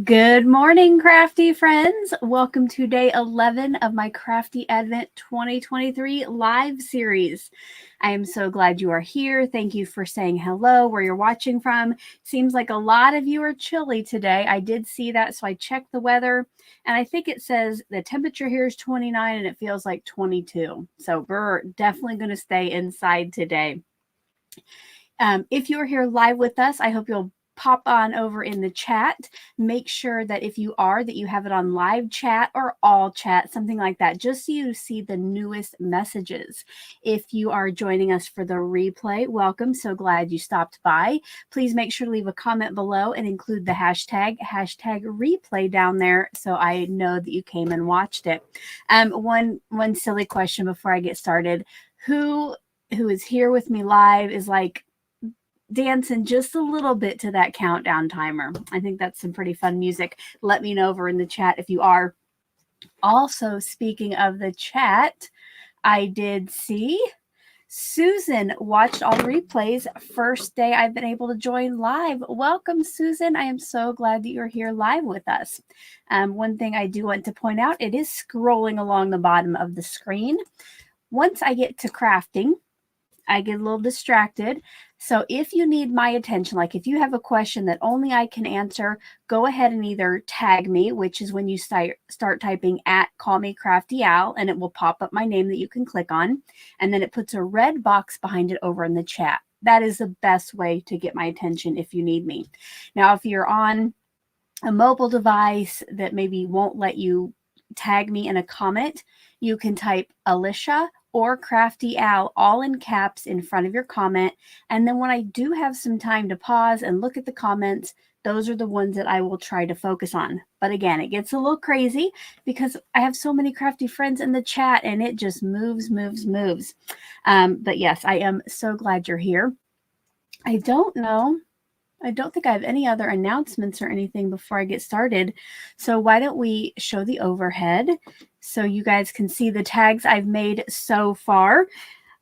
Good morning, crafty friends. Welcome to day 11 of my Crafty Advent 2023 live series. I am so glad you are here. Thank you for saying hello where you're watching from. Seems like a lot of you are chilly today. I did see that, so I checked the weather, and I think it says the temperature here is 29 and it feels like 22. So we're definitely going to stay inside today. If you're here live with us, I hope you'll pop on over in the chat. Make sure that if you are, that you have it on live chat or all chat, something like that, just so you see the newest messages. If you are joining us for the replay, welcome. So glad you stopped by. Please make sure to leave a comment below and include the hashtag replay down there so I know that you came and watched it. One silly question before I get started. Who is here with me live is like dancing just a little bit to that countdown timer? I think that's some pretty fun music. Let me know over in the chat if you are. Also, speaking of the chat, I did see Susan watched all the replays. First day I've been able to join live. Welcome, Susan. I am so glad that you're here live with us. One thing I do want to point out, it is scrolling along the bottom of the screen. Once I get to crafting, I get a little distracted. So if you need my attention, like if you have a question that only I can answer, go ahead and either tag me, which is when you start typing at Call Me Crafty Al, and it will pop up my name that you can click on. And then it puts a red box behind it over in the chat. That is the best way to get my attention if you need me. Now, if you're on a mobile device that maybe won't let you tag me in a comment, you can type Alicia or Crafty Al all in caps in front of your comment. And then when I do have some time to pause and look at the comments, those are the ones that I will try to focus on. But again, it gets a little crazy because I have so many crafty friends in the chat and it just moves. But yes, I am so glad you're here. I don't know I don't think I have any other announcements or anything before I get started. So why don't we show the overhead so you guys can see the tags I've made so far.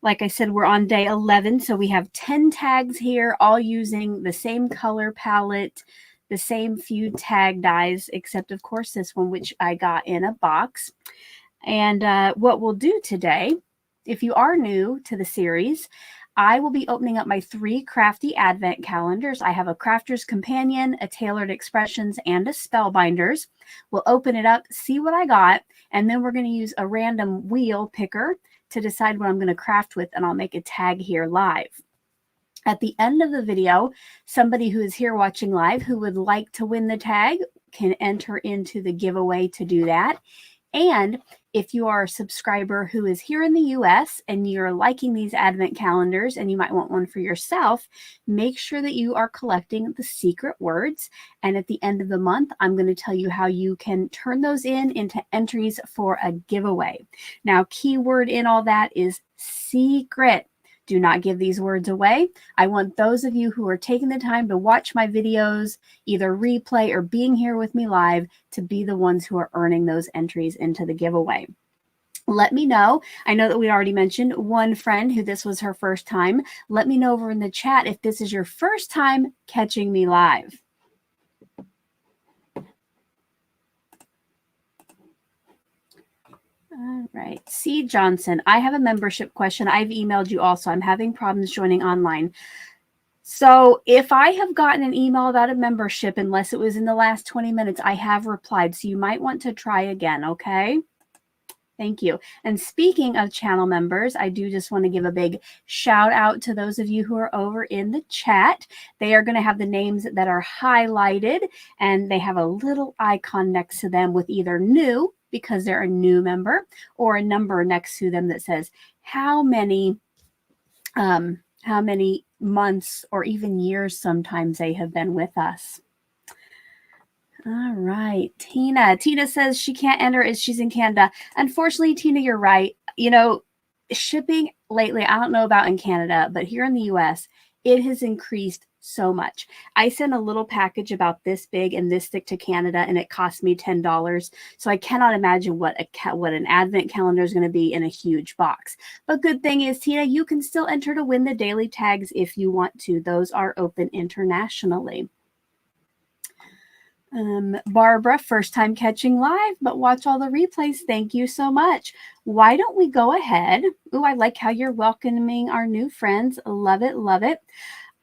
Like I said, we're on day 11, so we have 10 tags here, all using the same color palette, the same few tag dies, except of course this one, which I got in a box. And what we'll do today, if you are new to the series, I will be opening up my 3 Crafty Advent calendars. I have a Crafter's Companion, a Tailored Expressions, and a Spellbinders. We'll open it up, see what I got, and then we're going to use a random wheel picker to decide what I'm going to craft with, and I'll make a tag here live. At the end of the video, somebody who is here watching live who would like to win the tag can enter into the giveaway to do that. And if you are a subscriber who is here in the US and you're liking these advent calendars and you might want one for yourself, make sure that you are collecting the secret words. And at the end of the month, I'm going to tell you how you can turn those into entries for a giveaway. Now, keyword in all that is secret. Do not give these words away. I want those of you who are taking the time to watch my videos, either replay or being here with me live, to be the ones who are earning those entries into the giveaway. Let me know. I know that we already mentioned one friend who this was her first time. Let me know over in the chat if this is your first time catching me live. All right. C. Johnson, I have a membership question. I've emailed you also. I'm having problems joining online. So if I have gotten an email about a membership, unless it was in the last 20 minutes, I have replied. So you might want to try again, okay? Thank you. And speaking of channel members, I do just want to give a big shout out to those of you who are over in the chat. They are going to have the names that are highlighted, and they have a little icon next to them with either new, because they're a new member, or a number next to them that says how many months or even years sometimes they have been with us. All right. Tina says she can't enter as she's in Canada. Unfortunately, Tina, you're right. You know, shipping lately, I don't know about in Canada, but here in the US, it has increased so much. I sent a little package about this big and this thick to Canada, and it cost me $10. So I cannot imagine what an advent calendar is going to be in a huge box. But good thing is, Tina, you can still enter to win the daily tags if you want to. Those are open internationally. Barbara, first time catching live, but watch all the replays. Thank you so much. Why don't we go ahead? Ooh, I like how you're welcoming our new friends. Love it, love it.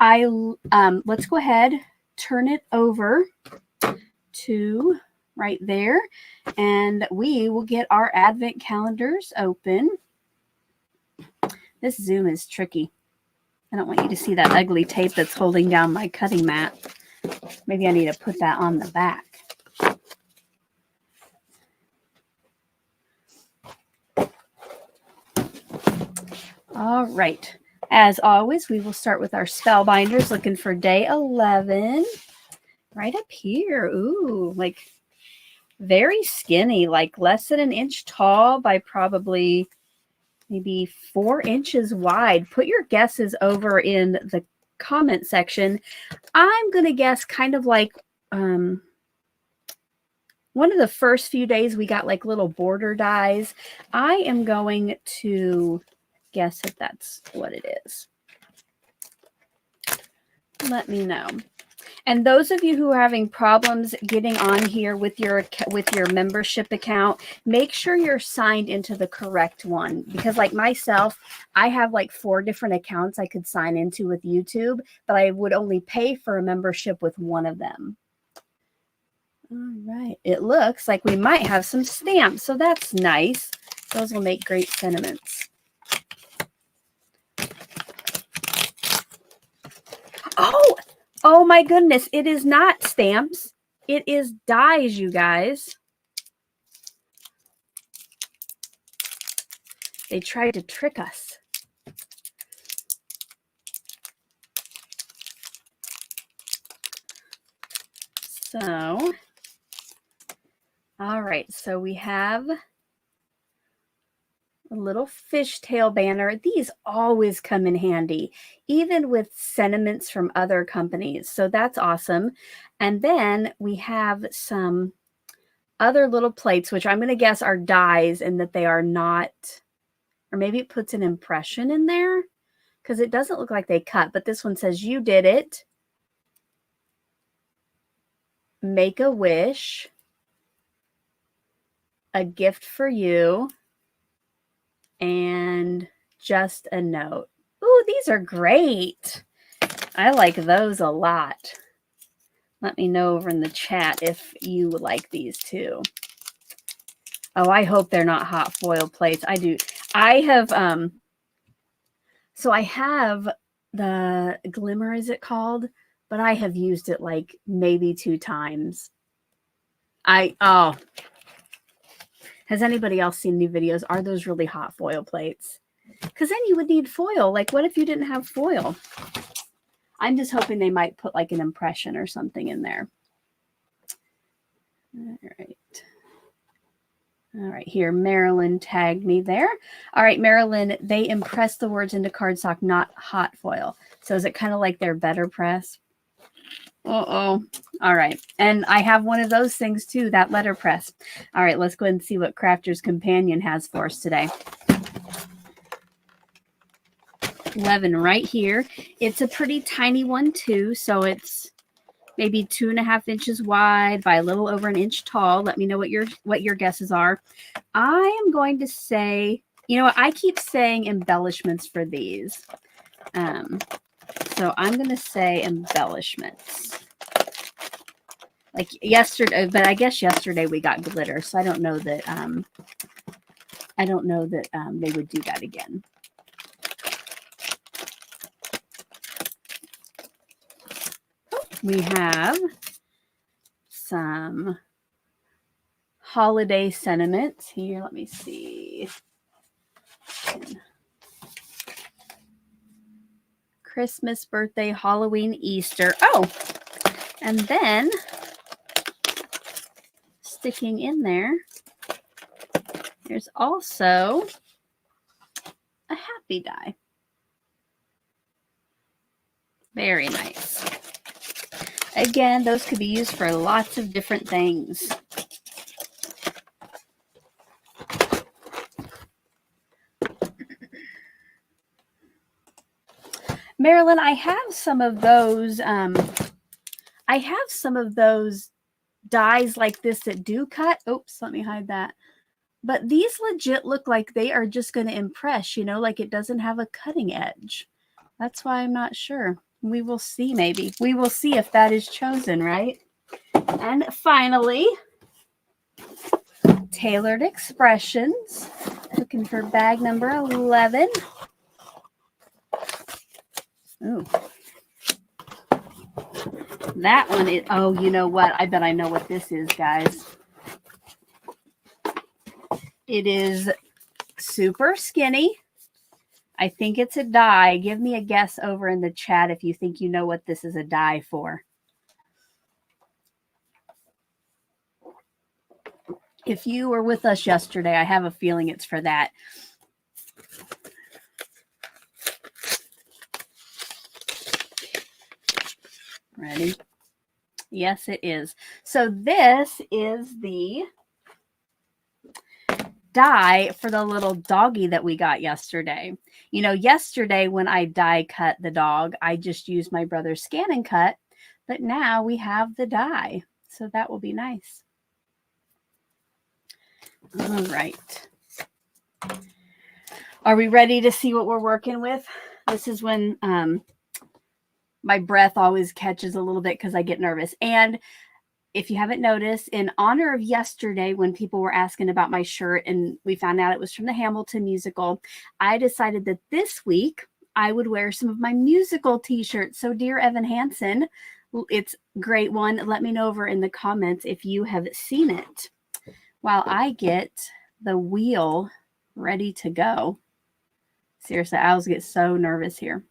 Let's go ahead, turn it over to right there, and we will get our advent calendars open. This Zoom is tricky. I don't want you to see that ugly tape that's holding down my cutting mat. Maybe I need to put that on the back. All right. As always, we will start with our Spellbinders, looking for day 11. Right up here. Ooh, like very skinny, like less than an inch tall by probably maybe 4 inches wide. Put your guesses over in the comment section. I'm going to guess kind of like one of the first few days we got like little border dies. I am going to guess if that's what it is. Let me know. And those of you who are having problems getting on here with your membership account, make sure you're signed into the correct one. Because like myself, I have like 4 different accounts I could sign into with YouTube, but I would only pay for a membership with one of them. All right. It looks like we might have some stamps, so that's nice. Those will make great sentiments. Oh my goodness. It is not stamps. It is dies, you guys. They tried to trick us. So, all right. So we have, A little fishtail banner. These always come in handy, even with sentiments from other companies. So that's awesome. And then we have some other little plates, which I'm going to guess are dies and that they are not, or maybe it puts an impression in there because it doesn't look like they cut, but this one says you did it. Make a wish. A gift for you. And just a note. Ooh, these are great. I like those a lot. Let me know over in the chat if you like these too. Oh, I hope they're not hot foil plates. I do. I have, so I have the Glimmer, is it called? But I have used it like maybe 2 times. Oh. Has anybody else seen new videos? Are those really hot foil plates? Because then you would need foil. Like, what if you didn't have foil? I'm just hoping they might put like an impression or something in there. All right. All right, here, Marilyn tagged me there. All right, Marilyn, they impress the words into cardstock, not hot foil. So is it kind of like their better press? Uh-oh. All right. And I have one of those things too, that letterpress. All right, let's go ahead and see what Crafter's Companion has for us today. 11 right here. It's a pretty tiny one too, so it's maybe 2.5 inches wide by a little over an inch tall. Let me know what your guesses are. I am going to say, you know what, I keep saying embellishments for these. So I'm going to say embellishments. Like yesterday, but I guess yesterday we got glitter, so I don't know that they would do that again. We have some holiday sentiments here. Let me see. Christmas, birthday, Halloween, Easter. Oh, and then sticking in there, there's also a happy die. Very nice. Again, those could be used for lots of different things. Marilyn, I have some of those. I have some of those dies like this that do cut. Oops, let me hide that. But these legit look like they are just going to impress, you know, like it doesn't have a cutting edge. That's why I'm not sure. We will see, maybe. We will see if that is chosen, right? And finally, Tailored Expressions. Looking for bag number 11. Ooh. That one is, oh, you know what? I bet I know what this is, guys. It is super skinny. I think it's a die. Give me a guess over in the chat if you think you know what this is a die for. If you were with us yesterday, I have a feeling it's for that. Ready? Yes, it is. So this is the die for the little doggy that we got yesterday. You know, yesterday when I die cut the dog, I just used my brother's Scan and Cut, but now we have the die. So that will be nice. All right. Are we ready to see what we're working with? This is when my breath always catches a little bit because I get nervous. And if you haven't noticed, in honor of yesterday when people were asking about my shirt and we found out it was from the Hamilton musical, I decided that this week I would wear some of my musical t-shirts. So dear Evan Hansen, it's a great one. Let me know over in the comments if you have seen it. While I get the wheel ready to go. Seriously, I always get so nervous here.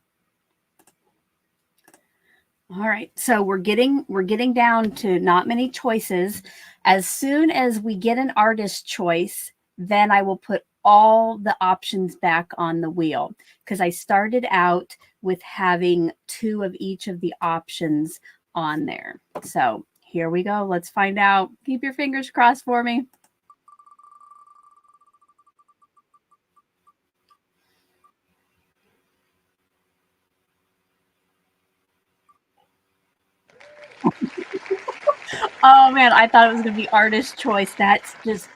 All right, so we're getting down to not many choices. As soon as we get an artist choice, then I will put all the options back on the wheel because I started out with having 2 of each of the options on there. So here we go. Let's find out. Keep your fingers crossed for me. Oh man, I thought it was going to be artist choice. That's just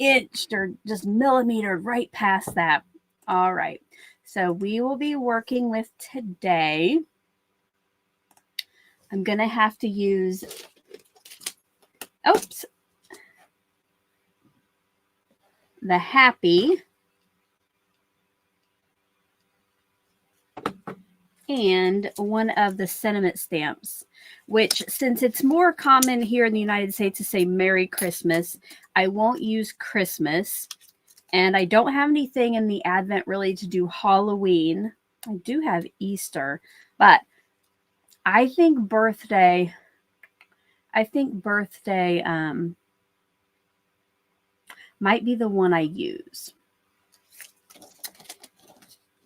inched or just millimetered right past that. All right. So we will be working with today. I'm going to have to use, oops, the Happy and one of the sentiment stamps, which since it's more common here in the United States to say Merry Christmas, I won't use Christmas. And I don't have anything in the Advent really to do Halloween. I do have Easter, but I think birthday might be the one I use.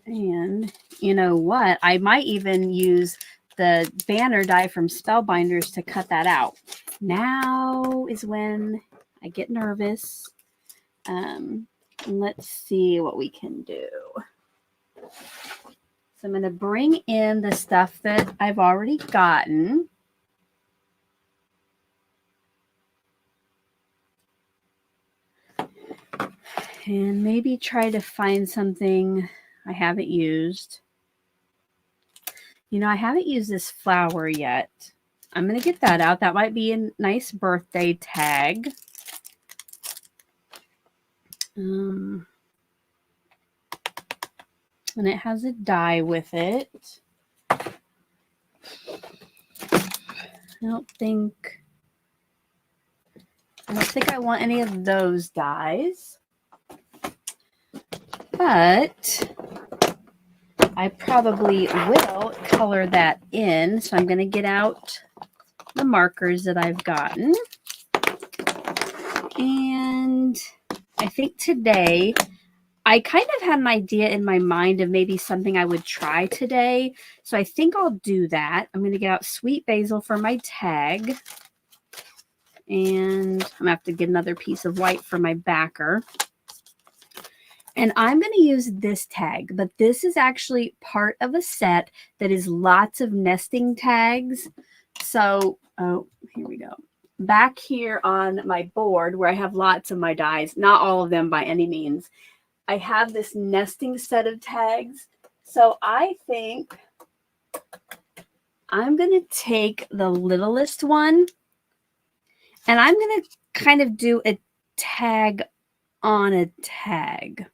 And you know what? I might even use the banner die from Spellbinders to cut that out. Now is when I get nervous. Let's see what we can do. So I'm going to bring in the stuff that I've already gotten. And maybe try to find something I haven't used. You know, I haven't used this flower yet. I'm going to get that out. That might be a nice birthday tag. And it has a die with it. I don't think I want any of those dies. But I probably will color that in. So I'm going to get out the markers that I've gotten. And I think today I kind of had an idea in my mind of maybe something I would try today. So I think I'll do that. I'm going to get out sweet basil for my tag. And I'm going to have to get another piece of white for my backer. And I'm going to use this tag, but this is actually part of a set that is lots of nesting tags. So, oh, here we go. Back here on my board where I have lots of my dies, not all of them by any means, I have this nesting set of tags. So I think I'm going to take the littlest one and I'm going to kind of do a tag on a tag.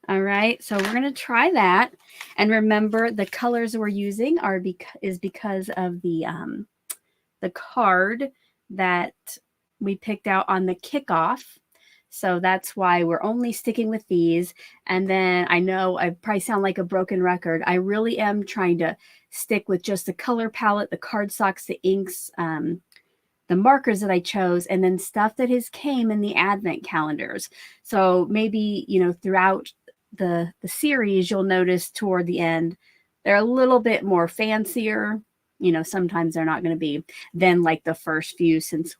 All right, so we're going to try that. And remember, the colors we're using is because of the card that we picked out on the kickoff. So that's why we're only sticking with these. And then I know I probably sound like a broken record. I really am trying to stick with just the color palette, the cardstocks, the inks, the markers that I chose, and then stuff that came in the Advent calendars. So maybe, you know, throughout the series, you'll notice toward the end, they're a little bit more fancier. You know, sometimes they're not going to be than like the first few since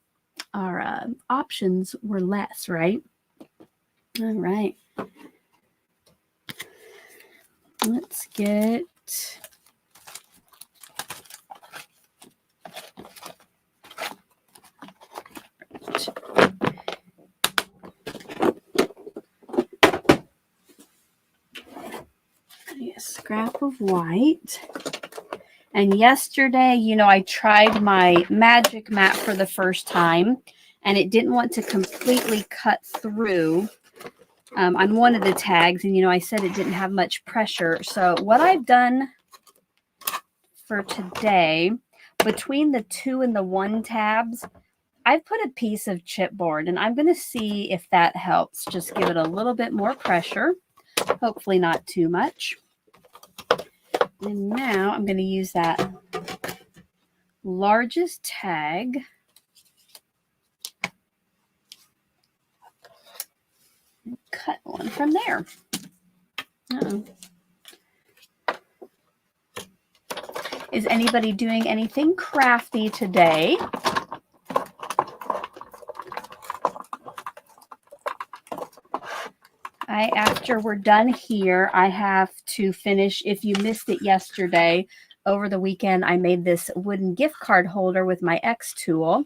our options were less, right? All right. Let's get a scrap of white. And yesterday, you know, I tried my magic mat for the first time and it didn't want to completely cut through on one of the tags. And, you know, I said it didn't have much pressure. So what I've done for today, between the 2 and the 1 tabs, I've put a piece of chipboard and I'm going to see if that helps. Just give it a little bit more pressure. Hopefully not too much. And now I'm going to use that largest tag. cut one from there. Uh-oh. Is anybody doing anything crafty today? After we're done here, I have to finish, if you missed it yesterday, over the weekend, I made this wooden gift card holder with my X tool.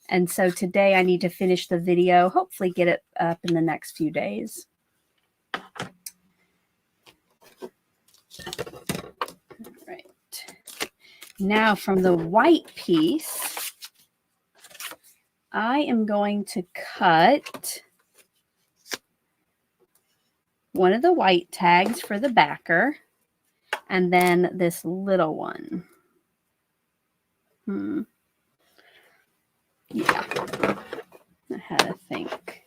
And so today I need to finish the video, hopefully get it up in the next few days. All right. Now from the white piece, I am going to cut one of the white tags for the backer, and then this little one. Yeah, I had to think.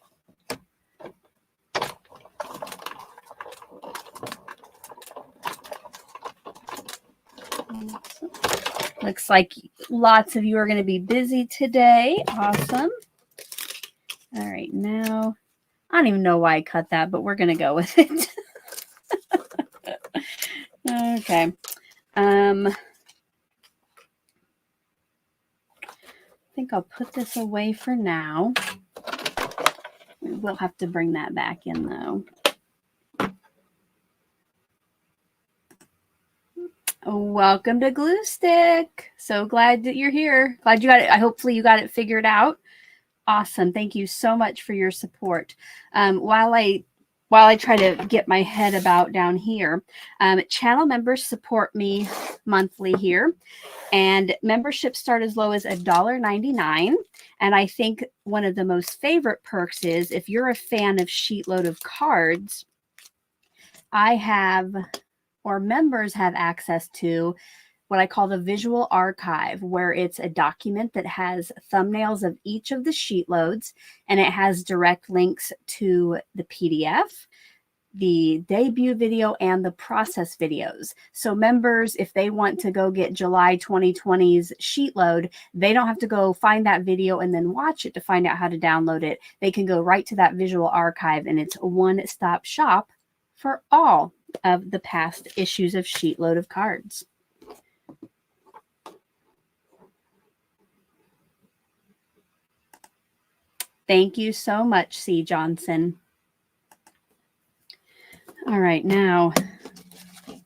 Looks like lots of you are going to be busy today. Awesome. All right, now I don't even know why I cut that, but we're going to go with it. Okay. I think I'll put this away for now. We'll have to bring that back in though. Welcome to Glue Stick. So glad that you're here. Glad you got it. Hopefully you got it figured out. Awesome. Thank you so much for your support. While I try to get my head about down here, channel members support me monthly here, and memberships start as low as $1.99. And I think one of the most favorite perks is if you're a fan of Sheetload of Cards, members have access to what I call the visual archive, where it's a document that has thumbnails of each of the sheet loads, and it has direct links to the PDF, the debut video, and the process videos. So members, if they want to go get July 2020's sheet load, they don't have to go find that video and then watch it to find out how to download it. They can go right to that visual archive, and it's a one-stop shop for all of the past issues of Sheetload of Cards. Thank you so much, C. Johnson. All right, now I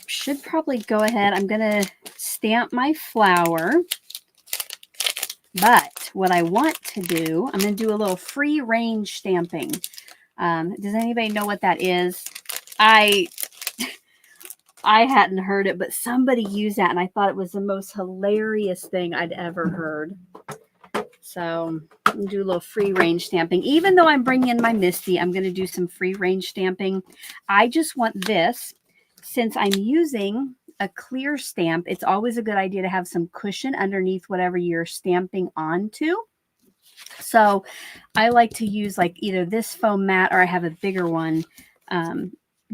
should probably go ahead. I'm going to stamp my flower. But what I want to do, I'm going to do a little free range stamping. Does anybody know what that is? I hadn't heard it, but somebody used that, and I thought it was the most hilarious thing I'd ever heard. So I'm going to do a little free range stamping. Even though I'm bringing in my Misty, I'm going to do some free range stamping. I just want this, since I'm using a clear stamp, it's always a good idea to have some cushion underneath whatever you're stamping onto. So I like to use like either this foam mat, or I have a bigger one,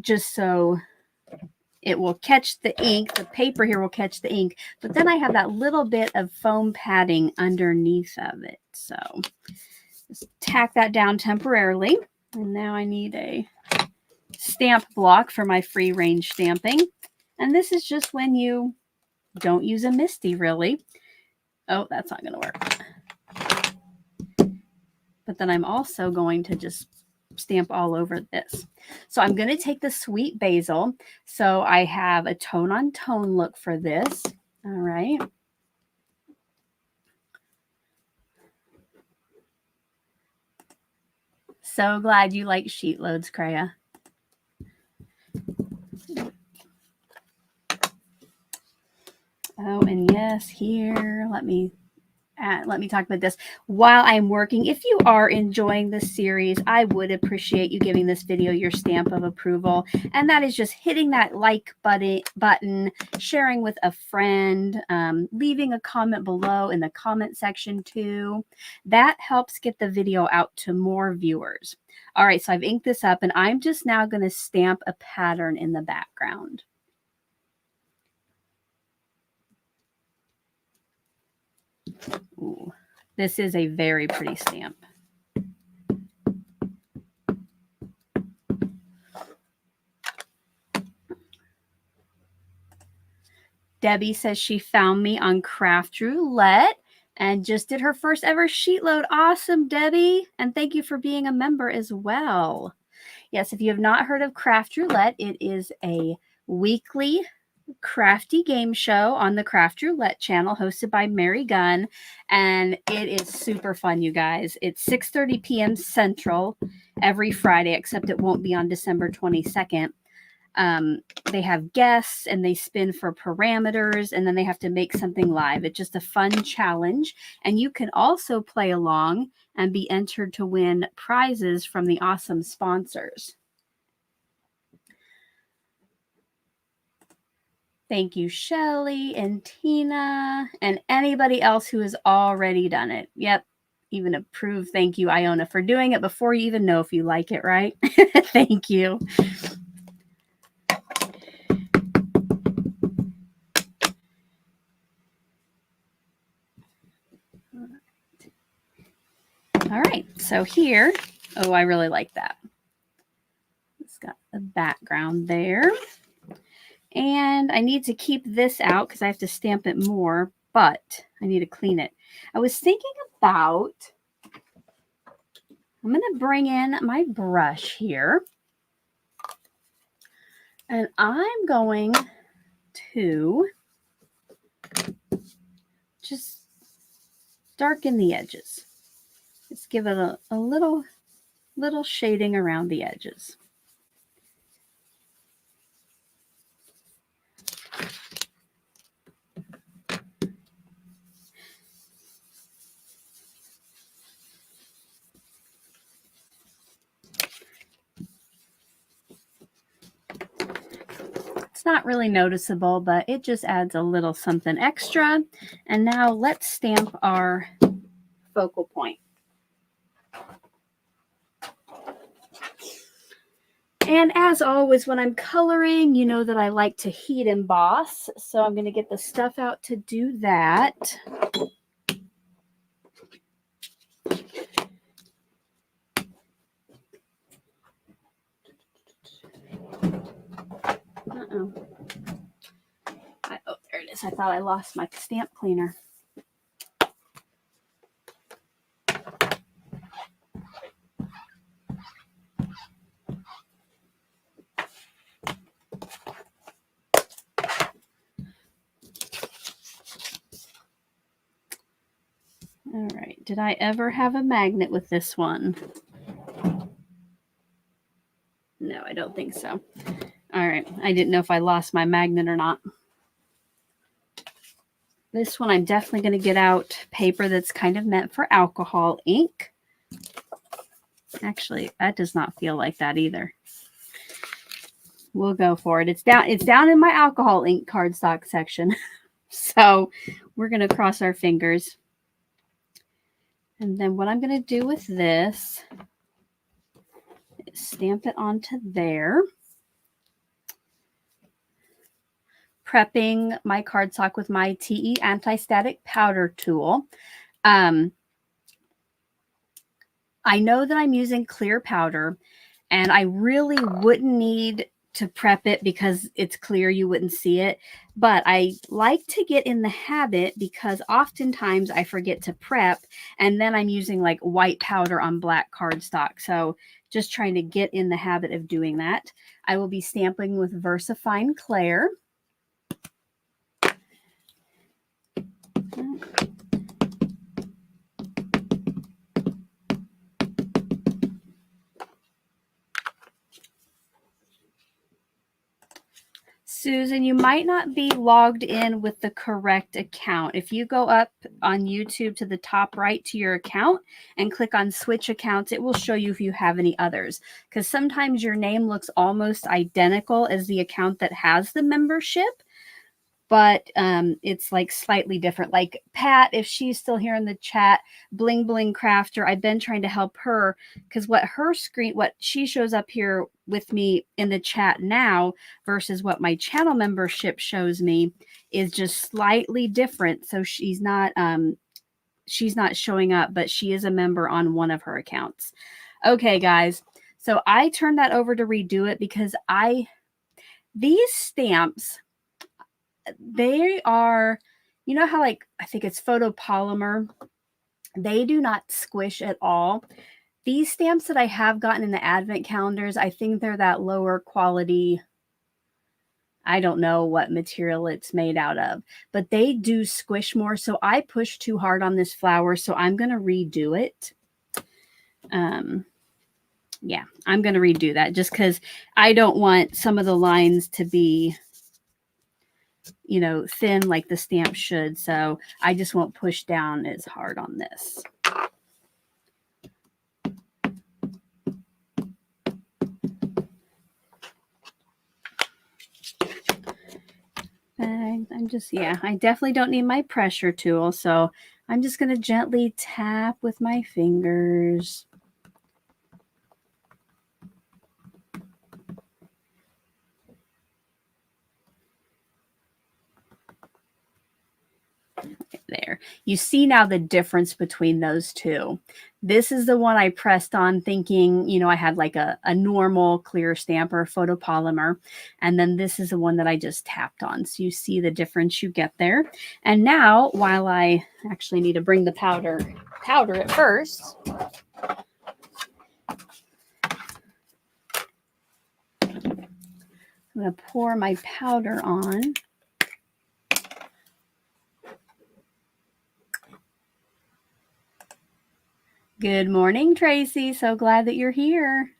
just so it will catch the ink. The paper here will catch the ink, but then I have that little bit of foam padding underneath of it. So just tack that down temporarily. And now I need a stamp block for my free range stamping. And this is just when you don't use a Misty, really. Oh, that's not going to work. But then I'm also going to just stamp all over this. So I'm going to take the Sweet Basil. So I have a tone on tone look for this. All right. So glad you like sheet loads, Kreia. Oh, and yes, here, let me talk about this while I'm working. If you are enjoying this series, I would appreciate you giving this video your stamp of approval. And that is just hitting that like button, sharing with a friend, leaving a comment below in the comment section too. That helps get the video out to more viewers. All right, so I've inked this up, and I'm just now going to stamp a pattern in the background. Ooh, this is a very pretty stamp. Debbie says she found me on Craft Roulette and just did her first ever sheet load. Awesome, Debbie. And thank you for being a member as well. Yes, if you have not heard of Craft Roulette, it is a weekly crafty game show on the Craft Roulette channel hosted by Mary Gunn, and it is super fun, you guys. It's 6:30 p.m. Central every Friday, except it won't be on December 22nd. They have guests and they spin for parameters, and then they have to make something live. It's just a fun challenge, and you can also play along and be entered to win prizes from the awesome sponsors. Thank you, Shelly and Tina and anybody else who has already done it. Yep, even approved. Thank you, Iona, for doing it before you even know if you like it, right? Thank you. All right, so here, oh, I really like that. It's got the background there. And I need to keep this out because I have to stamp it more, but I need to clean it. I was thinking about, I'm going to bring in my brush here. And I'm going to just darken the edges. Just give it a little shading around the edges. It's not really noticeable, but it just adds a little something extra. And now let's stamp our focal point. And as always, when I'm coloring, you know that I like to heat emboss. So I'm going to get the stuff out to do that. Uh-oh. Oh, there it is. I thought I lost my stamp cleaner. All right. Did I ever have a magnet with this one? No, I don't think so. All right. I didn't know if I lost my magnet or not. This one, I'm definitely going to get out paper that's kind of meant for alcohol ink. Actually, that does not feel like that either. We'll go for it. It's down in my alcohol ink cardstock section. So we're going to cross our fingers. And then what I'm going to do with this is stamp it onto there. Prepping my cardstock with my TE anti-static powder tool. I know that I'm using clear powder, and I really wouldn't need to prep it because it's clear, you wouldn't see it. But I like to get in the habit because oftentimes I forget to prep, and then I'm using like white powder on black cardstock. So just trying to get in the habit of doing that. I will be stamping with VersaFine Clair. Susan, you might not be logged in with the correct account. If you go up on YouTube to the top right to your account and click on switch accounts, it will show you if you have any others. Because sometimes your name looks almost identical as the account that has the membership, but it's like slightly different. Like Pat, if she's still here in the chat, Bling Bling Crafter, I've been trying to help her because what she shows up here with me in the chat now versus what my channel membership shows me is just slightly different. So she's not showing up, but she is a member on one of her accounts. Okay, guys. So I turned that over to redo it because these stamps, they are, you know how like, I think it's photopolymer. They do not squish at all. These stamps that I have gotten in the advent calendars, I think they're that lower quality. I don't know what material it's made out of, but they do squish more. So I pushed too hard on this flower, so I'm going to redo it. Yeah, I'm going to redo that just because I don't want some of the lines to be, you know, thin like the stamp should. So I just won't push down as hard on this. I'm just, yeah, I definitely don't need my pressure tool. So I'm just going to gently tap with my fingers. There. You see now the difference between those two. This is the one I pressed on thinking, you know, I had like a normal clear stamp or photopolymer. And then this is the one that I just tapped on. So you see the difference you get there. And now, while I actually need to bring the powder at first. I'm going to pour my powder on. Good morning, Tracy. So glad that you're here.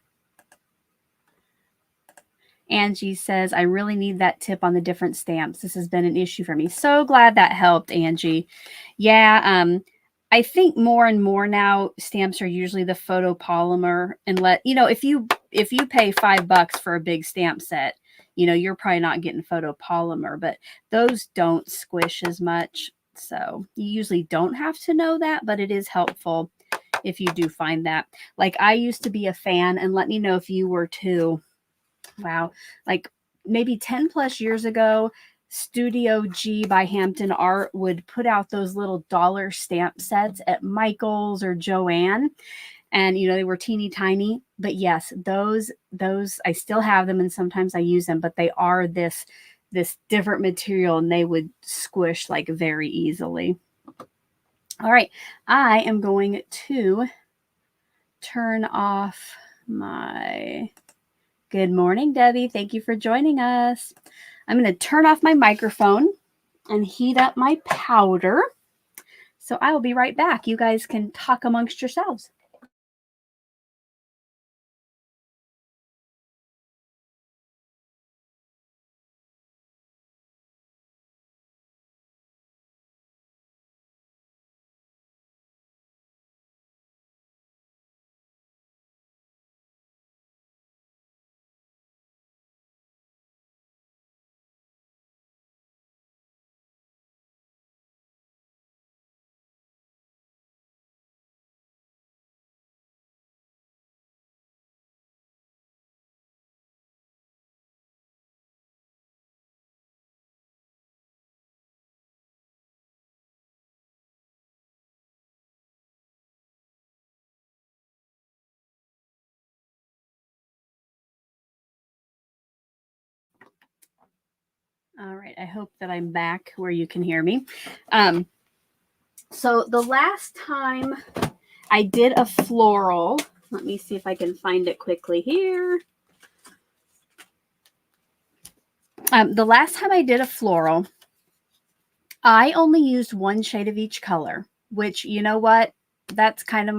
Angie says, I really need that tip on the different stamps. This has been an issue for me. So glad that helped, Angie. Yeah, I think more and more now stamps are usually the photopolymer, and you know, if you pay $5 for a big stamp set, you know, you're probably not getting photopolymer, but those don't squish as much. So you usually don't have to know that, but it is helpful if you do find that. Like I used to be a fan, and let me know if you were too. Wow. Like maybe 10 plus years ago, Studio G by Hampton Art would put out those little dollar stamp sets at Michael's or Joann. And, you know, they were teeny tiny. But yes, those I still have them, and sometimes I use them, but they are this different material, and they would squish like very easily. All right. I am going to turn off my... Good morning, Debbie. Thank you for joining us. I'm going to turn off my microphone and heat up my powder. So I will be right back. You guys can talk amongst yourselves. All right, I hope that I'm back where you can hear me. So the last time I did a floral, let me see if I can find it quickly here. The last time I did a floral, I only used one shade of each color, which, you know what? That's kind of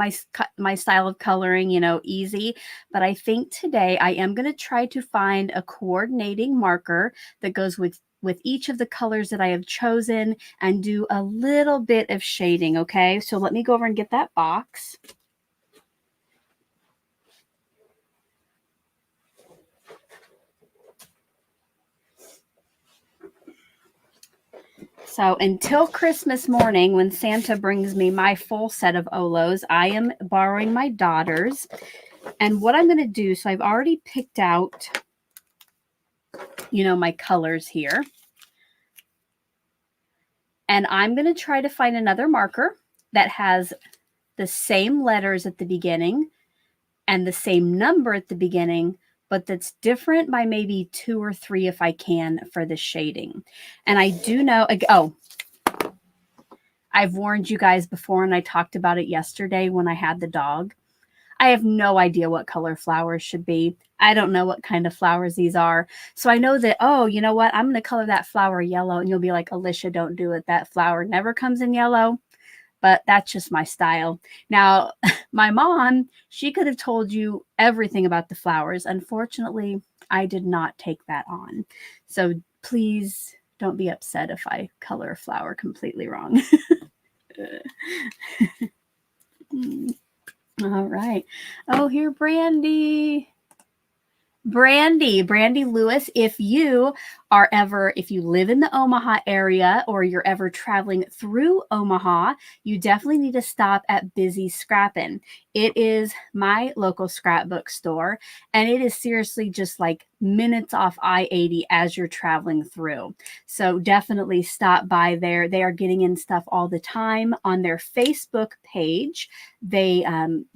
my style of coloring, you know, easy. But I think today I am going to try to find a coordinating marker that goes with each of the colors that I have chosen and do a little bit of shading. Okay, so let me go over and get that box. So until Christmas morning, when Santa brings me my full set of Olos, I am borrowing my daughter's. And what I'm going to do, so I've already picked out, you know, my colors here. And I'm going to try to find another marker that has the same letters at the beginning and the same number at the beginning, but that's different by maybe 2 or 3 if I can for the shading. And I do know, oh, I've warned you guys before and I talked about it yesterday when I had the dog. I have no idea what color flowers should be. I don't know what kind of flowers these are. So I know that, oh, you know what? I'm going to color that flower yellow. And you'll be like, Alicia, don't do it. That flower never comes in yellow. But that's just my style. Now, my mom, she could have told you everything about the flowers. Unfortunately, I did not take that on. So please don't be upset if I color a flower completely wrong. All right. Oh, here, Brandy Lewis, if you live in the Omaha area or you're ever traveling through Omaha, you definitely need to stop at Busy Scrappin'. It is my local scrapbook store, and it is seriously just like minutes off I-80 as you're traveling through. So definitely stop by there. They are getting in stuff all the time on their Facebook page. They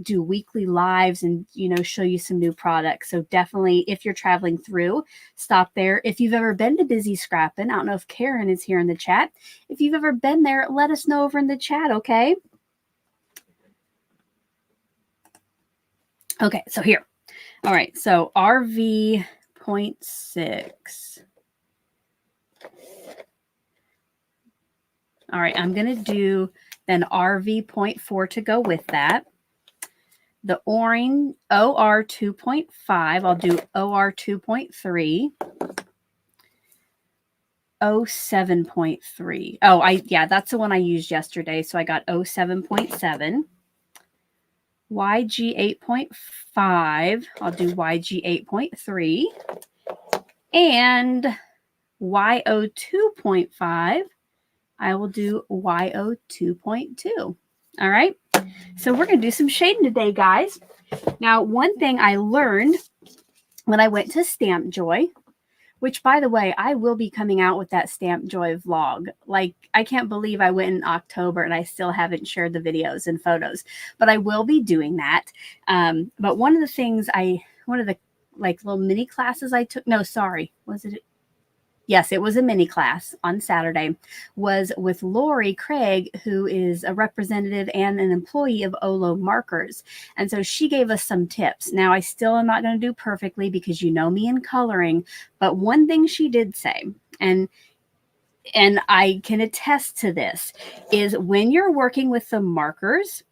do weekly lives and, show you some new products. So definitely, if you're traveling through, stop there. If you've ever been to Busy Scrappin', I don't know if Karen is here in the chat. If you've ever been there, let us know over in the chat, okay? Okay, so here. All right, so RV.6. All right, I'm going to do then RV.4 to go with that. The orange OR 2.5, I'll do OR 2.3. 07.3. Oh, yeah, that's the one I used yesterday. So I got 07.7. YG 8.5. I'll do YG 8.3. And YO 2.5. I will do YO 2.2. All right. So we're going to do some shading today, guys. Now, one thing I learned when I went to Stamp Joy, which, by the way, I will be coming out with that Stamp Joy vlog. Like, I can't believe I went in October and I still haven't shared the videos and photos, but I will be doing that. But one of the things one of the like little mini classes I took, no, sorry, was it? Yes, it was a mini class on Saturday, was with Lori Craig, who is a representative and an employee of Olo Markers. And so she gave us some tips. Now, I still am not going to do perfectly because you know me in coloring, but one thing she did say, and I can attest to this, is when you're working with the markers,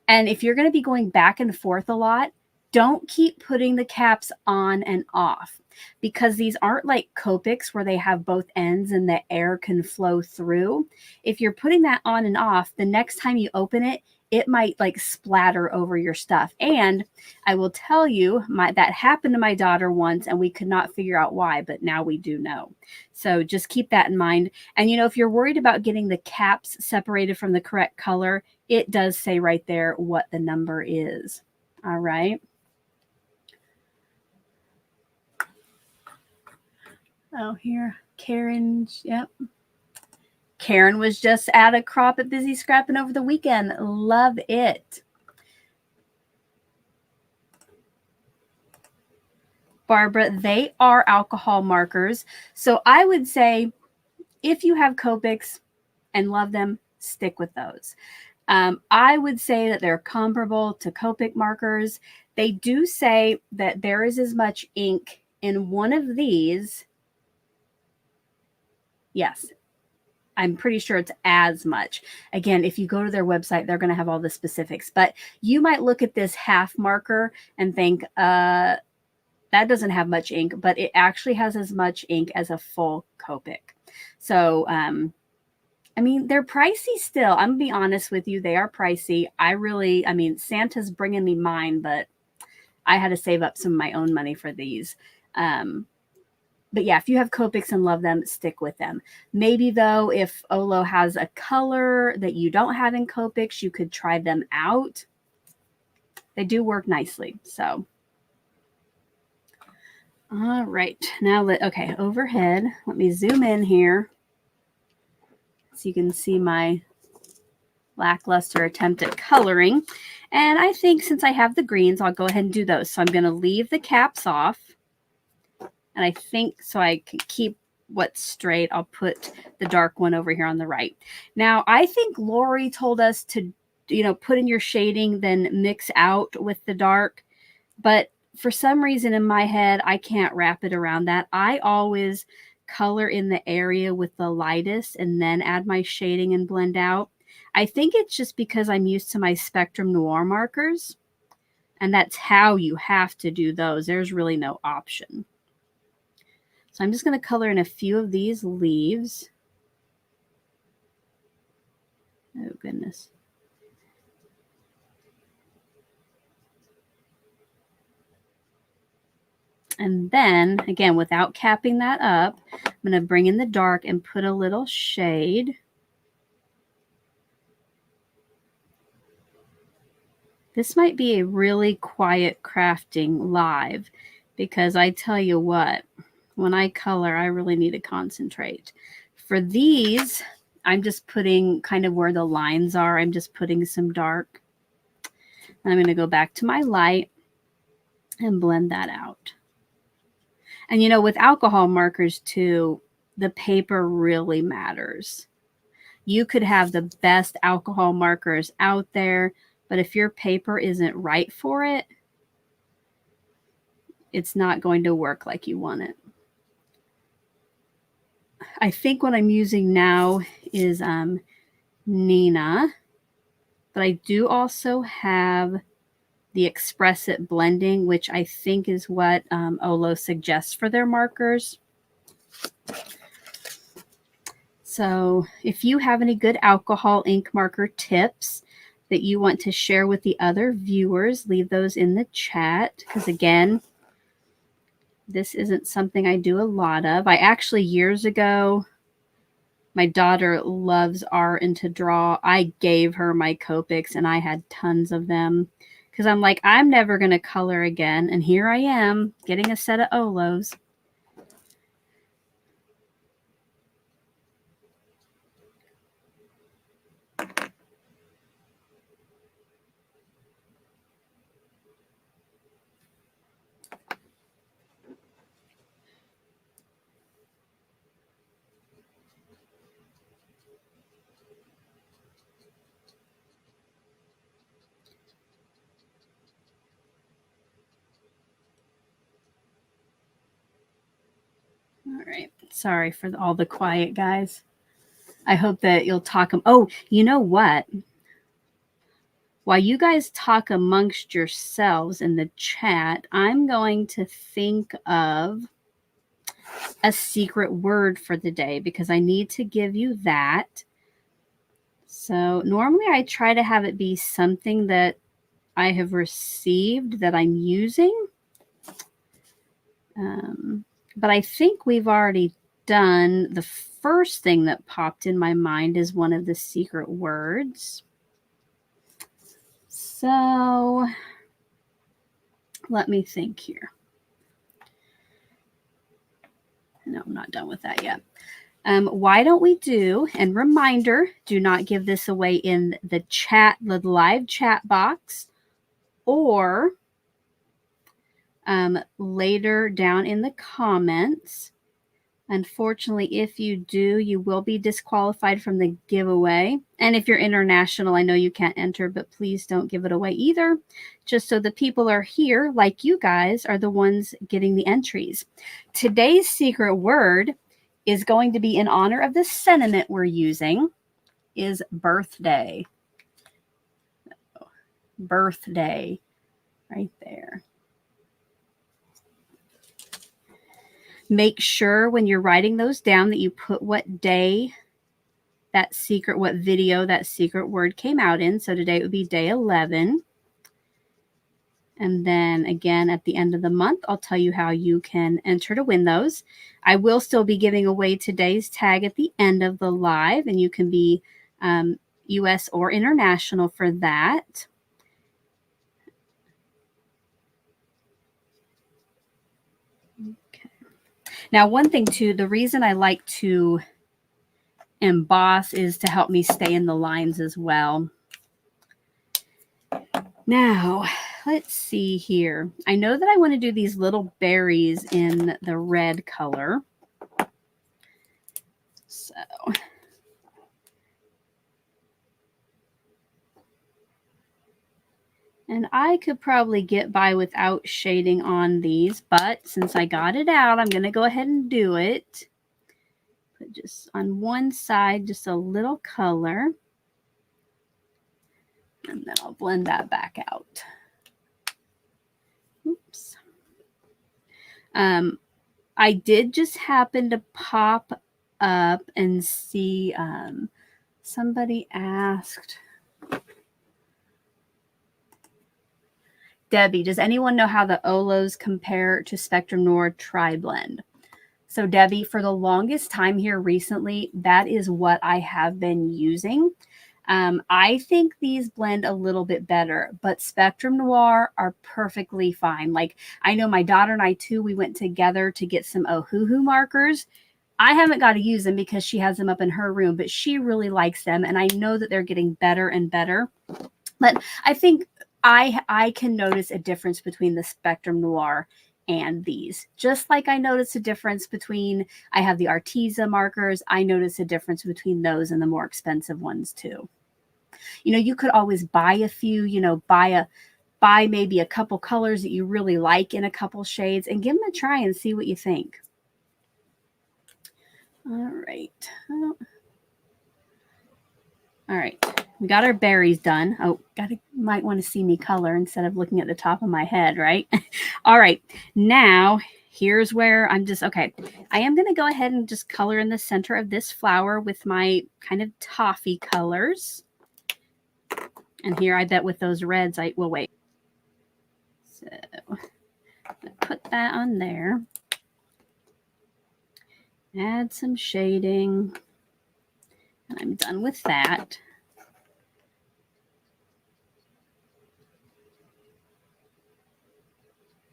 and if you're going to be going back and forth a lot, don't keep putting the caps on and off, because these aren't like Copics where they have both ends and the air can flow through. If you're putting that on and off, the next time you open it, it might like splatter over your stuff. And I will tell you, that happened to my daughter once and we could not figure out why, but now we do know. So just keep that in mind. And if you're worried about getting the caps separated from the correct color, it does say right there what the number is. All right. Oh, here, Karen, yep. Karen was just at a crop at Busy Scrapping over the weekend. Love it. Barbara, they are alcohol markers. So I would say if you have Copics and love them, stick with those. I would say that they're comparable to Copic markers. They do say that there is as much ink in one of these. Yes, I'm pretty sure it's as much. Again, if you go to their website, they're going to have all the specifics. But you might look at this half marker and think, that doesn't have much ink, but it actually has as much ink as a full Copic. So, I mean, they're pricey still. I'm going to be honest with you. They are pricey. Santa's bringing me mine, but I had to save up some of my own money for these. But yeah, if you have Copics and love them, stick with them. Maybe though, if Olo has a color that you don't have in Copics, you could try them out. They do work nicely. So, all right. Now, okay, overhead. Let me zoom in here so you can see my lackluster attempt at coloring. And I think since I have the greens, I'll go ahead and do those. So I'm going to leave the caps off. And I think so I can keep what's straight, I'll put the dark one over here on the right. Now, I think Lori told us to, put in your shading, then mix out with the dark. But for some reason in my head, I can't wrap it around that. I always color in the area with the lightest and then add my shading and blend out. I think it's just because I'm used to my Spectrum Noir markers. And that's how you have to do those. There's really no option. So I'm just going to color in a few of these leaves. Oh, goodness. And then, again, without capping that up, I'm going to bring in the dark and put a little shade. This might be a really quiet crafting live because I tell you what, when I color, I really need to concentrate. For these, I'm just putting kind of where the lines are. I'm just putting some dark. And I'm going to go back to my light and blend that out. And with alcohol markers too, the paper really matters. You could have the best alcohol markers out there, but if your paper isn't right for it, it's not going to work like you want it. I think what I'm using now is Nina, but I do also have the Express It blending, which I think is what Olo suggests for their markers. So if you have any good alcohol ink marker tips that you want to share with the other viewers, leave those in the chat. Because again, this isn't something I do a lot of. I actually, years ago, my daughter loves art and to draw. I gave her my Copics and I had tons of them. Because I'm like, I'm never going to color again. And here I am getting a set of Olos. All right. Sorry for all the quiet, guys. I hope that you'll talk. Oh, you know what? While you guys talk amongst yourselves in the chat, I'm going to think of a secret word for the day because I need to give you that. So normally I try to have it be something that I have received that I'm using. But I think we've already done the first thing that popped in my mind is one of the secret words. So let me think here. No, I'm not done with that yet. Why don't we do, and reminder, do not give this away in the chat, the live chat box, or later down in the comments. Unfortunately, if you do, you will be disqualified from the giveaway. And if you're international, I know you can't enter, but please don't give it away either. Just so the people are here, like you guys, are the ones getting the entries. Today's secret word is going to be in honor of the sentiment we're using, is birthday. Birthday, right there. Make sure when you're writing those down that you put what day what video that secret word came out in. So today it would be day 11. And then again, at the end of the month, I'll tell you how you can enter to win those. I will still be giving away today's tag at the end of the live, and you can be US or international for that. Okay. Now, one thing too, the reason I like to emboss is to help me stay in the lines as well. Now, let's see here. I know that I want to do these little berries in the red color. So and I could probably get by without shading on these, but since I got it out, I'm going to go ahead and do it. Put just on one side, just a little color. And then I'll blend that back out. Oops. I did just happen to pop up and see somebody asked, Debbie, does anyone know how the Olos compare to Spectrum Noir Tri-Blend? So Debbie, for the longest time here recently, that is what I have been using. I think these blend a little bit better, but Spectrum Noir are perfectly fine. Like, I know my daughter and I too, we went together to get some Ohuhu markers. I haven't got to use them because she has them up in her room, but she really likes them. And I know that they're getting better and better. But I think I can notice a difference between the Spectrum Noir and these. Just like I notice a difference between, I have the Arteza markers, I notice a difference between those and the more expensive ones too. You know, you could always buy a few, you know, buy maybe a couple colors that you really like in a couple shades and give them a try and see what you think. All right. All right, we got our berries done. Oh, might want to see me color instead of looking at the top of my head, right? All right, now here's where I'm just, okay, I am going to go ahead and just color in the center of this flower with my kind of toffee colors. And here I bet with those reds, I will wait. So put that on there. Add some shading. And I'm done with that.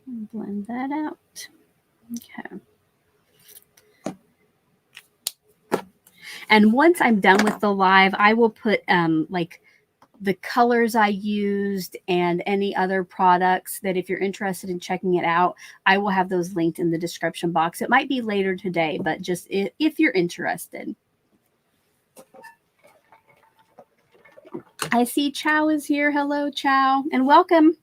And blend that out. Okay. And once I'm done with the live, I will put like the colors I used and any other products that if you're interested in checking it out, I will have those linked in the description box. It might be later today, but just if you're interested. I see Chow is here. Hello, Chow, and welcome.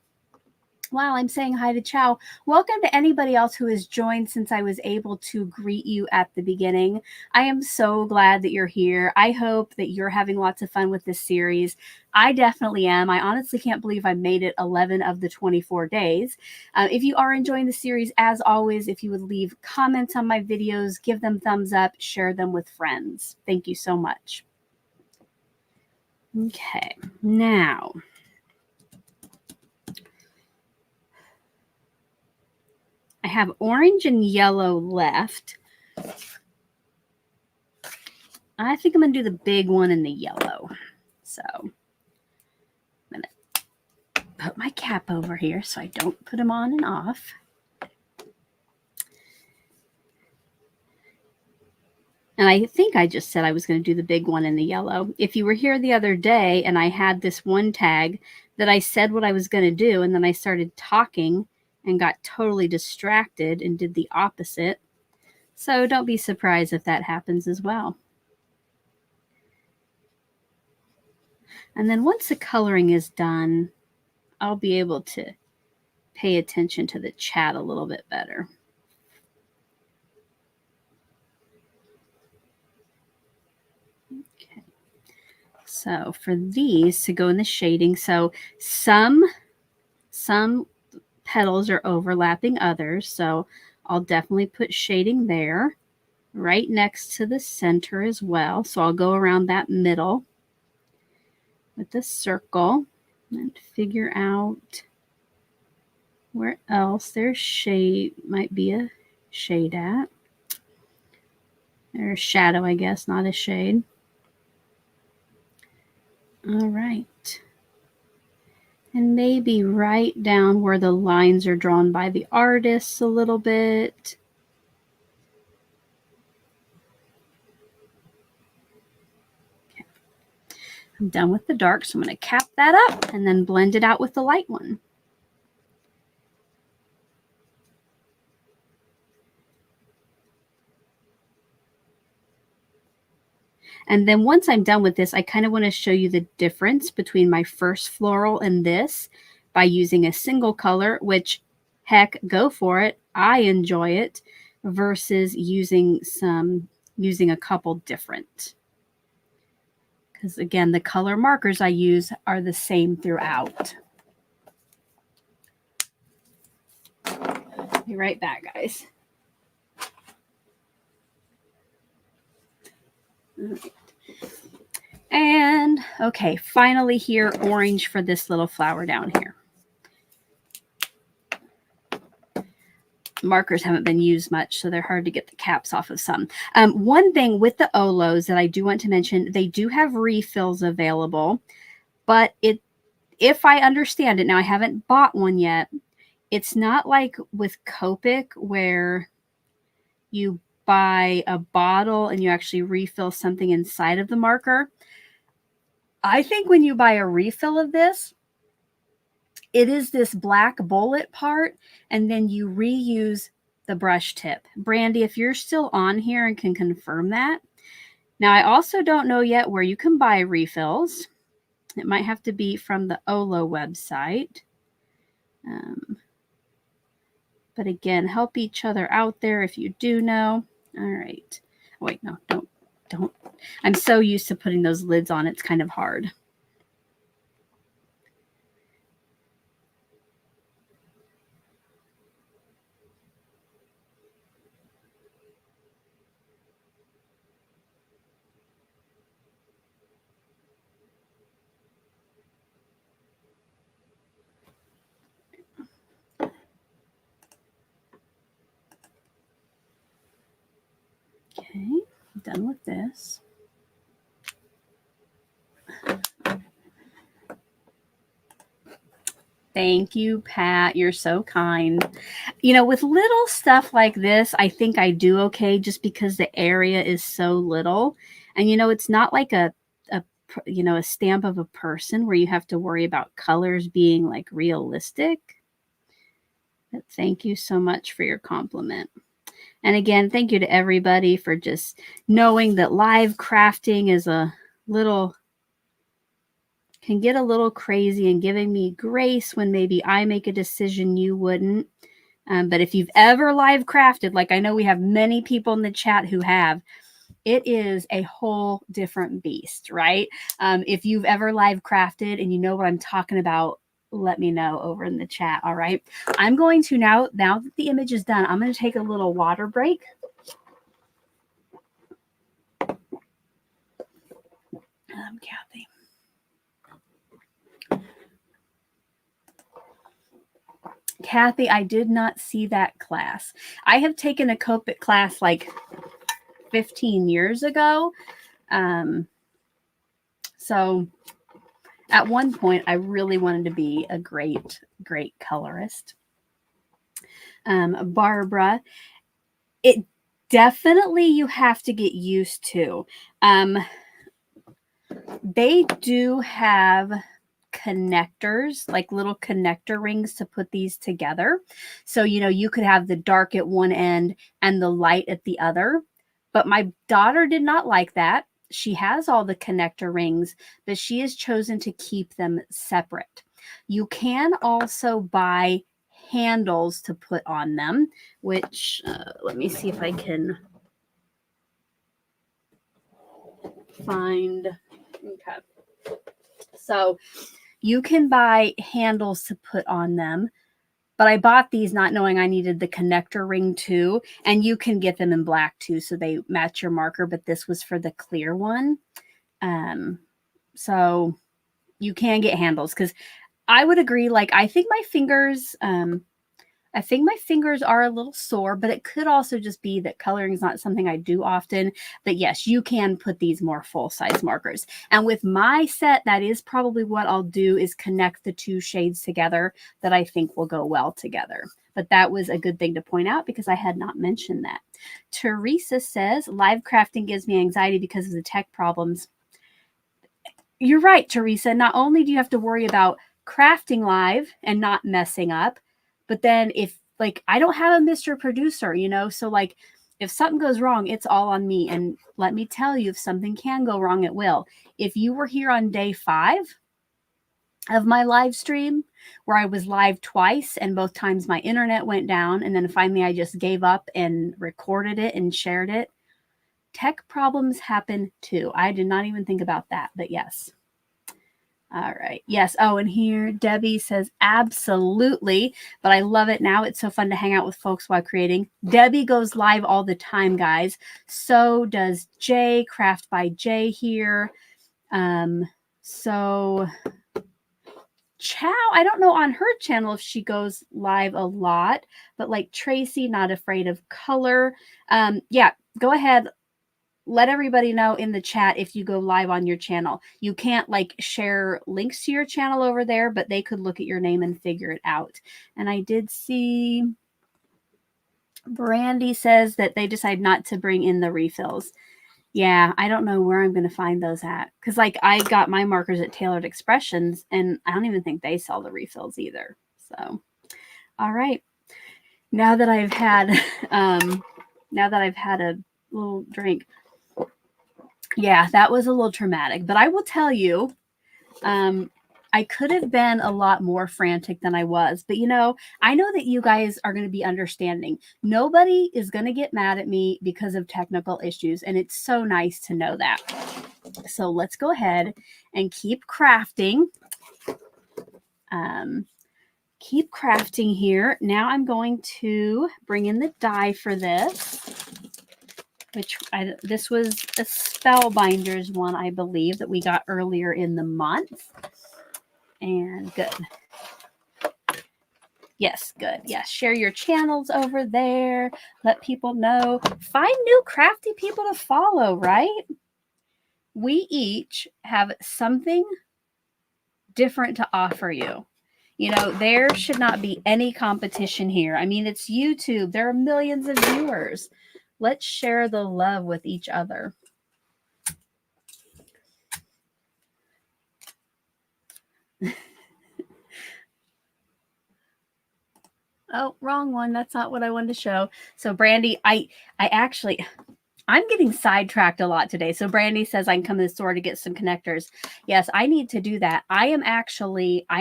Wow, I'm saying hi to Chow. Welcome to anybody else who has joined since I was able to greet you at the beginning. I am so glad that you're here. I hope that you're having lots of fun with this series. I definitely am. I honestly can't believe I made it 11 of the 24 days. If you are enjoying the series, as always, if you would leave comments on my videos, give them thumbs up, share them with friends. Thank you so much. Okay, now I have orange and yellow left. I think I'm going to do the big one in the yellow. So I'm going to put my cap over here so I don't put them on and off. And I think I just said I was going to do the big one in the yellow. If you were here the other day and I had this one tag that I said what I was going to do, and then I started talking and got totally distracted and did the opposite. So don't be surprised if that happens as well. And then once the coloring is done, I'll be able to pay attention to the chat a little bit better. Okay. So for these to go in the shading, so some petals are overlapping others, so I'll definitely put shading there right next to the center as well. So I'll go around that middle with the circle and figure out where else there's shade, might be a shade at. There's shadow, I guess, not a shade. All right. And maybe right down where the lines are drawn by the artists a little bit. Okay. I'm done with the dark, so I'm going to cap that up and then blend it out with the light one. And then once I'm done with this, I kind of want to show you the difference between my first floral and this by using a single color, which heck, go for it. I enjoy it, versus using a couple different. Because again, the color markers I use are the same throughout. Be right back, guys. All right. And okay, finally here, orange for this little flower down here. Markers haven't been used much, so they're hard to get the caps off of some. One thing with the Olos that I do want to mention, they do have refills available, but if I understand it, now I haven't bought one yet, it's not like with Copic where you buy a bottle and you actually refill something inside of the marker. I think when you buy a refill of this, it is this black bullet part, and then you reuse the brush tip. Brandy, if you're still on here and can confirm that. Now, I also don't know yet where you can buy refills. It might have to be from the Olo website. But again, help each other out there if you do know. All right. Wait, no, don't. I'm so used to putting those lids on, it's kind of hard. Okay, done with this. Thank you, Pat. You're so kind. You know, with little stuff like this, I think I do okay just because the area is so little. And, you know, it's not like a stamp of a person where you have to worry about colors being like realistic. But thank you so much for your compliment. And again, thank you to everybody for just knowing that live crafting is can get a little crazy, and giving me grace when maybe I make a decision you wouldn't. But if you've ever live crafted, like I know we have many people in the chat who have, it is a whole different beast, right? If you've ever live crafted and you know what I'm talking about, let me know over in the chat. All right. I'm going to now that the image is done, I'm going to take a little water break. Kathy. Kathy, I did not see that class. I have taken a Copic class like 15 years ago. So at one point, I really wanted to be a great colorist. Barbara, it definitely you have to get used to. They do have connectors, like little connector rings to put these together. So, you know, you could have the dark at one end and the light at the other. But my daughter did not like that. She has all the connector rings, but she has chosen to keep them separate. You can also buy handles to put on them, which let me see if I can find. Okay. So you can buy handles to put on them, but I bought these not knowing I needed the connector ring too, and you can get them in black too, so they match your marker, but this was for the clear one. So you can get handles, because I would agree, like I think my fingers are a little sore, but it could also just be that coloring is not something I do often. But yes, you can put these more full-size markers. And with my set, that is probably what I'll do, is connect the two shades together that I think will go well together. But that was a good thing to point out because I had not mentioned that. Teresa says, live crafting gives me anxiety because of the tech problems. You're right, Teresa. Not only do you have to worry about crafting live and not messing up, but then if, like, I don't have a Mr. Producer, you know, so like if something goes wrong, it's all on me. And let me tell you, if something can go wrong, it will. If you were here on day 5 of my live stream, where I was live twice and both times my internet went down, and then finally I just gave up and recorded it and shared it, tech problems happen too. I did not even think about that, but yes. All right. Yes. Oh, and here Debbie says, absolutely. But I love it now. It's so fun to hang out with folks while creating. Debbie goes live all the time, guys. So does Jay, Craft by Jay here. So Chow, I don't know on her channel if she goes live a lot, but like Tracy, Not Afraid of Color. Yeah, go ahead. Let everybody know in the chat if you go live on your channel. You can't like share links to your channel over there, but they could look at your name and figure it out. And I did see Brandy says that they decide not to bring in the refills. Yeah, I don't know where I'm going to find those at. Because like I got my markers at Tailored Expressions, and I don't even think they sell the refills either. So, all right. Now that I've had a little drink, yeah, that was a little traumatic. But I will tell you, I could have been a lot more frantic than I was. But, you know, I know that you guys are going to be understanding. Nobody is going to get mad at me because of technical issues. And it's so nice to know that. So let's go ahead and keep crafting. Keep crafting here. Now I'm going to bring in the die for this. This was a Spellbinders one, I believe, that we got earlier in the month. And good. Yes, good. Yes, share your channels over there. Let people know. Find new crafty people to follow, right? We each have something different to offer you. You know, there should not be any competition here. I mean, it's YouTube. There are millions of viewers. Let's share the love with each other. Oh, wrong one. That's not what I wanted to show. So Brandy, I'm getting sidetracked a lot today. So Brandy says I can come to the store to get some connectors. Yes, I need to do that. I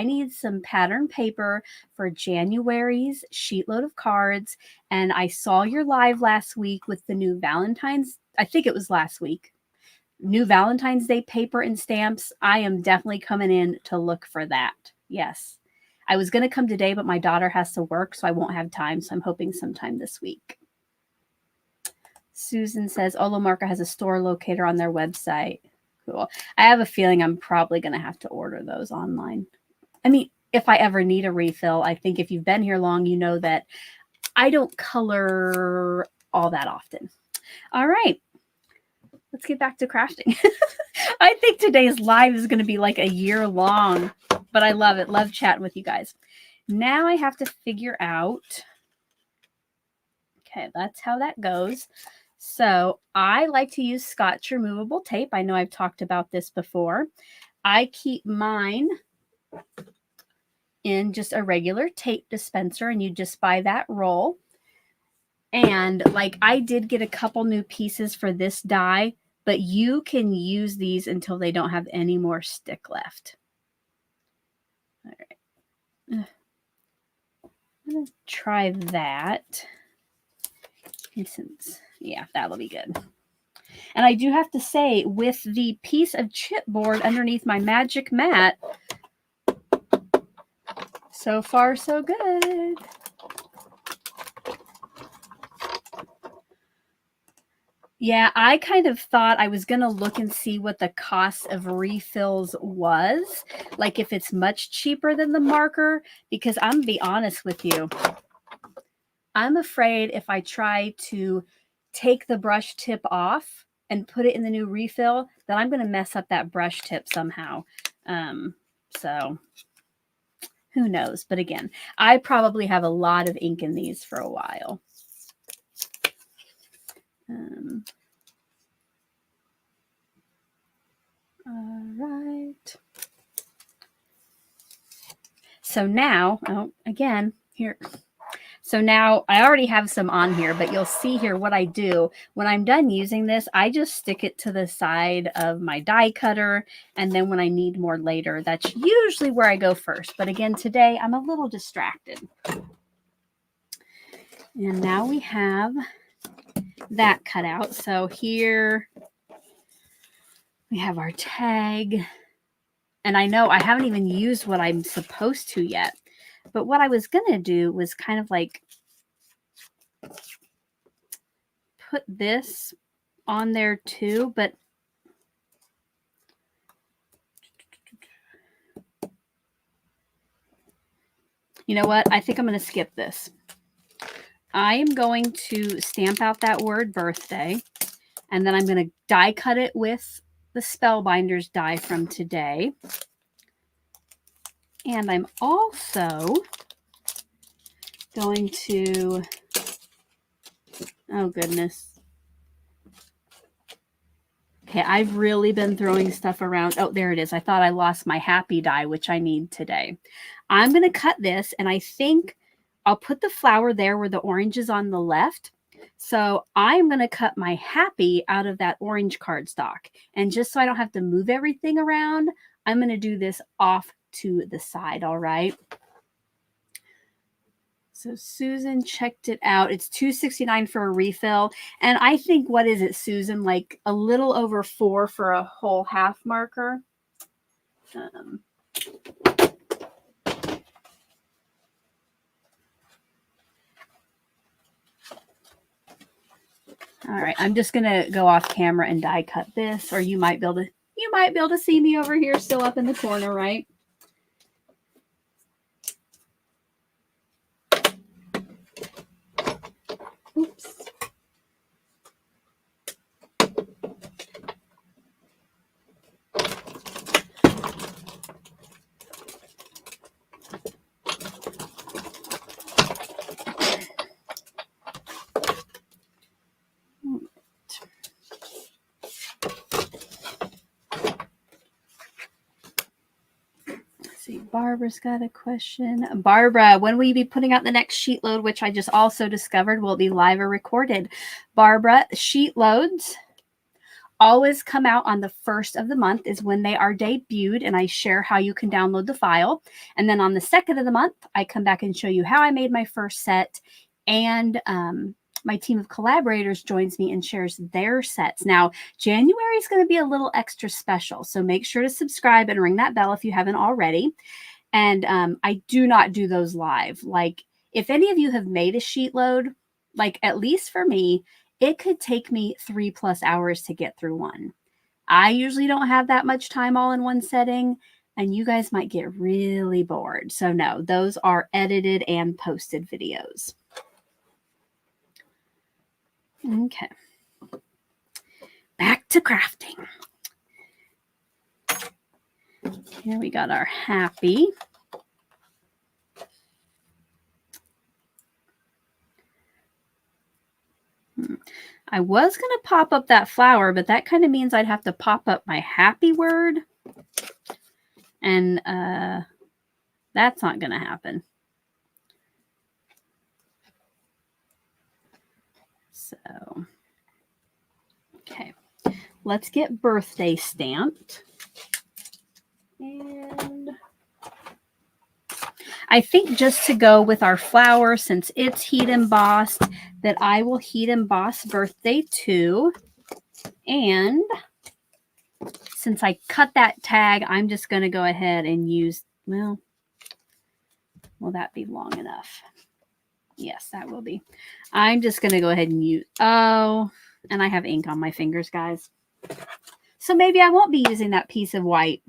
need some pattern paper for January's sheetload of cards. And I saw your live last week with the new Valentine's. I think it was last week. New Valentine's Day paper and stamps. I am definitely coming in to look for that. Yes. I was going to come today, but my daughter has to work, so I won't have time. So I'm hoping sometime this week. Susan says Olomarca has a store locator on their website. Cool. I have a feeling I'm probably going to have to order those online. I mean, if I ever need a refill, I think if you've been here long, you know that I don't color all that often. All right. Let's get back to crafting. I think today's live is going to be like a year long, but I love it. Love chatting with you guys. Now I have to figure out. Okay, that's how that goes. So I like to use Scotch removable tape. I know I've talked about this before. I keep mine in just a regular tape dispenser, and you just buy that roll. And like I did get a couple new pieces for this die, but you can use these until they don't have any more stick left. All right. I'm going to try that. Since, yeah, that'll be good. And I do have to say, with the piece of chipboard underneath my magic mat, so far so good. Yeah, I kind of thought I was going to look and see what the cost of refills was, like if it's much cheaper than the marker, because I'm going to be honest with you. I'm afraid if I try to take the brush tip off and put it in the new refill, that I'm going to mess up that brush tip somehow. So who knows? But again, I probably have a lot of ink in these for a while. All right. So now, again, here. So now I already have some on here, but you'll see here what I do. When I'm done using this, I just stick it to the side of my die cutter. And then when I need more later, that's usually where I go first. But again, today I'm a little distracted. And now we have that cut out. So here we have our tag. And I know I haven't even used what I'm supposed to yet. But what I was going to do was kind of like put this on there too. But you know what? I think I'm going to skip this. I am going to stamp out that word birthday. And then I'm going to die cut it with the Spellbinders die from today. And I'm also going to, oh goodness. Okay, I've really been throwing stuff around. Oh, there it is. I thought I lost my happy die, which I need today. I'm going to cut this, and I think I'll put the flower there where the orange is on the left. So I'm going to cut my happy out of that orange cardstock. And just so I don't have to move everything around, I'm going to do this off to the side, all right? So Susan checked it out. It's $2.69 for a refill. And I think, what is it, Susan? Like a little over $4 for a whole half marker. All right, I'm just gonna go off camera and die cut this, or you might be able to see me over here still up in the corner, right? Oops. Barbara's got a question. Barbara, when will you be putting out the next sheet load, which I just also discovered will be live or recorded? Barbara, sheet loads always come out on the 1st of the month is when they are debuted, and I share how you can download the file. And then on the 2nd of the month, I come back and show you how I made my first set, and my team of collaborators joins me and shares their sets. Now, January is going to be a little extra special, so make sure to subscribe and ring that bell if you haven't already. And I do not do those live. Like, if any of you have made a sheet load, like at least for me, it could take me 3+ hours to get through one. I usually don't have that much time all in one setting, and you guys might get really bored. So no, those are edited and posted videos. Okay. Back to crafting. Here we got our happy. I was going to pop up that flower, but that kind of means I'd have to pop up my happy word. And that's not going to happen. So, okay. Let's get birthday stamped. And I think just to go with our flower, since it's heat embossed, that I will heat emboss birthday too. And since I cut that tag, I'm just going to go ahead and use, well, will that be long enough? Yes, that will be. I'm just going to go ahead and use, oh, and I have ink on my fingers, guys. So maybe I won't be using that piece of white.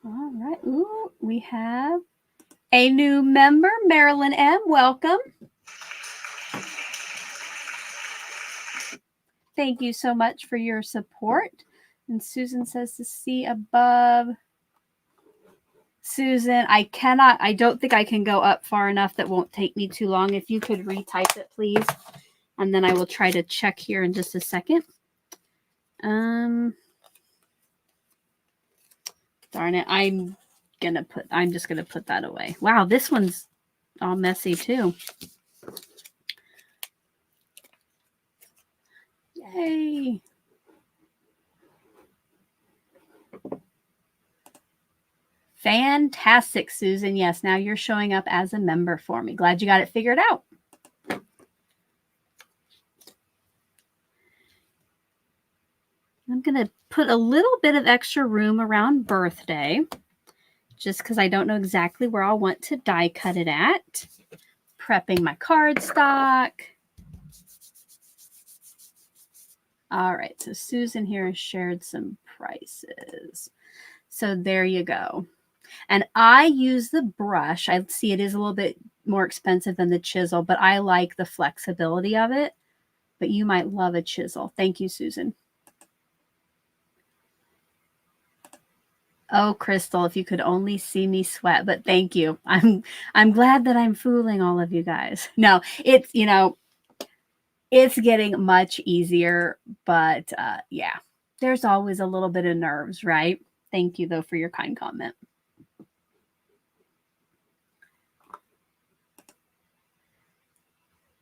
All right. Ooh, we have a new member, Marilyn M. Welcome. Thank you so much for your support. And Susan says to see above. Susan, I don't think I can go up far enough. That won't take me too long. If you could retype it, please. And then I will try to check here in just a second. Darn it. I'm just gonna put that away. Wow, this one's all messy too. Yay. Fantastic, Susan. Yes, now you're showing up as a member for me. Glad you got it figured out. I'm going to put a little bit of extra room around birthday, just because I don't know exactly where I'll want to die cut it at. Prepping my cardstock. All right, so Susan here has shared some prices. So there you go. And I use the brush. I see it is a little bit more expensive than the chisel, but I like the flexibility of it. But you might love a chisel. Thank you, Susan. Oh, Crystal, if you could only see me sweat, but thank you. I'm glad that I'm fooling all of you guys. No, it's, you know, it's getting much easier, but yeah, there's always a little bit of nerves, right? Thank you, though, for your kind comment.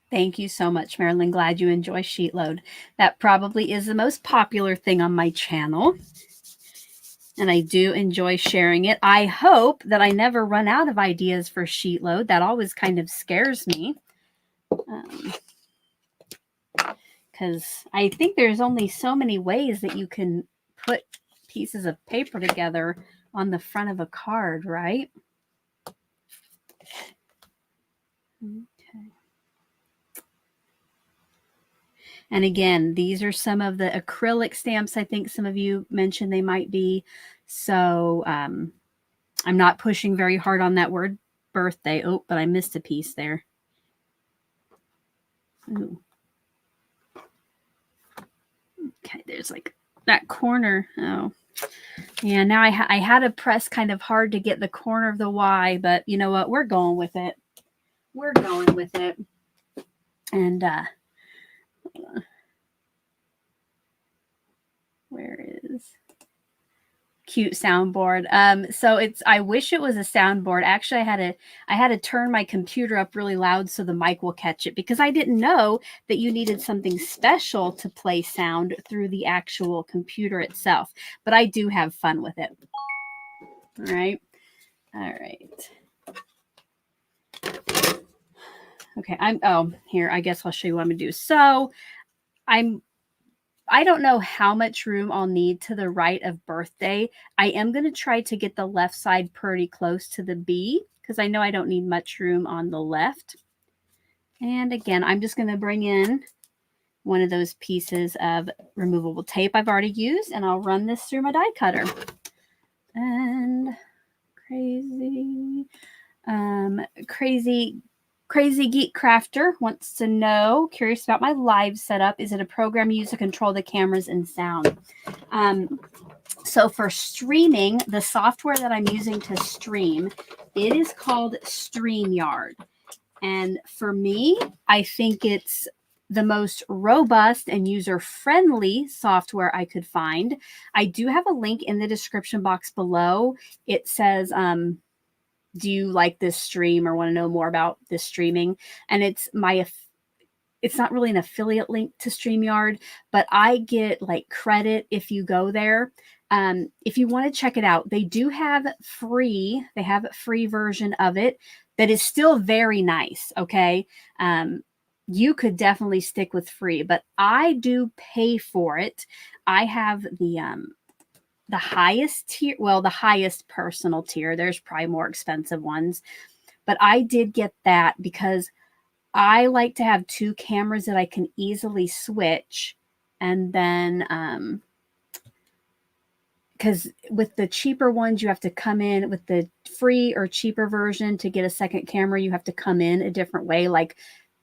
Thank you so much, Marilyn. Glad you enjoy sheet load. That probably is the most popular thing on my channel. And I do enjoy sharing it. I hope that I never run out of ideas for sheet load. That always kind of scares me. Because I think there's only so many ways that you can put pieces of paper together on the front of a card, right? Okay. And again, these are some of the acrylic stamps I think some of you mentioned they might be. So I'm not pushing very hard on that word birthday. Oh, but I missed a piece there. Ooh. Okay, there's like that corner. Oh, yeah, now I had to press kind of hard to get the corner of the Y, but you know what? We're going with it. We're going with it. And where is cute soundboard? So it's, I wish it was a soundboard. Actually, I had to turn my computer up really loud so the mic will catch it, because I didn't know that you needed something special to play sound through the actual computer itself. But I do have fun with it. All right. All right. Okay, here, I guess I'll show you what I'm gonna do. So I don't know how much room I'll need to the right of birthday. I am gonna try to get the left side pretty close to the B, because I know I don't need much room on the left. And again, I'm just gonna bring in one of those pieces of removable tape I've already used, and I'll run this through my die cutter. And Crazy Geek Crafter wants to know, curious about my live setup. Is it a program used to control the cameras and sound? So for streaming, the software that I'm using to stream, it is called StreamYard. And for me, I think it's the most robust and user-friendly software I could find. I do have a link in the description box below. It says, do you like this stream or want to know more about this streaming? And it's not really an affiliate link to StreamYard, but I get like credit if you go there. If you want to check it out, they have a free version of it that is still very nice. Okay. You could definitely stick with free, but I do pay for it. I have the highest tier, well, the highest personal tier. There's probably more expensive ones, but I did get that because I like to have two cameras that I can easily switch. And then, because with the cheaper ones, you have to come in with the free or cheaper version to get a second camera. You have to come in a different way, like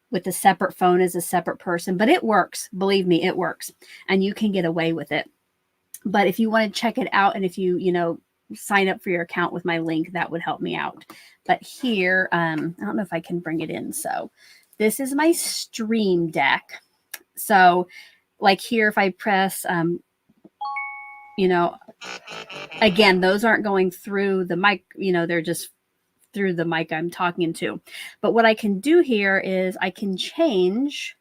with a separate phone as a separate person, but it works. Believe me, it works. And you can get away with it. But if you want to check it out, and if you sign up for your account with my link, that would help me out. But here, I don't know if I can bring it in. So this is my stream deck. So like here, if I press you know, again, those aren't going through the mic, they're just through the mic I'm talking to. But what I can do here is I can change,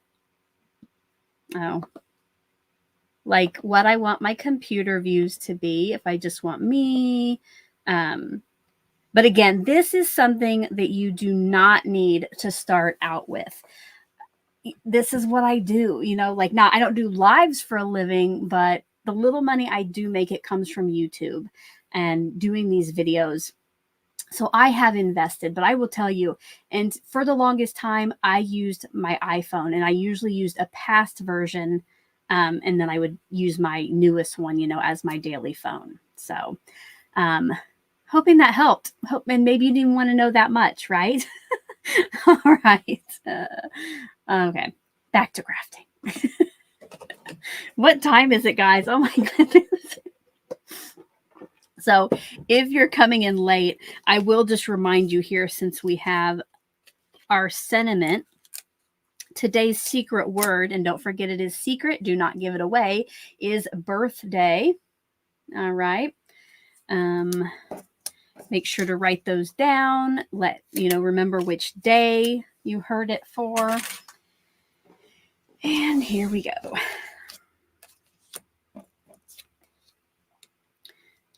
like what I want my computer views to be, if I just want me. But again, this is something that you do not need to start out with. This is what I do, like now I don't do lives for a living, but the little money I do make, it comes from YouTube and doing these videos. So I have invested, but I will tell you, and for the longest time, I used my iPhone, and I usually used a past version, and then I would use my newest one, as my daily phone. So hoping that helped. And maybe you didn't want to know that much, right? All right. Okay, back to crafting. What time is it, guys? Oh my goodness. So if you're coming in late, I will just remind you here, since we have our sentiment, today's secret word, and don't forget it is secret, do not give it away, is birthday. All right. Make sure to write those down. Remember which day you heard it for. And here we go.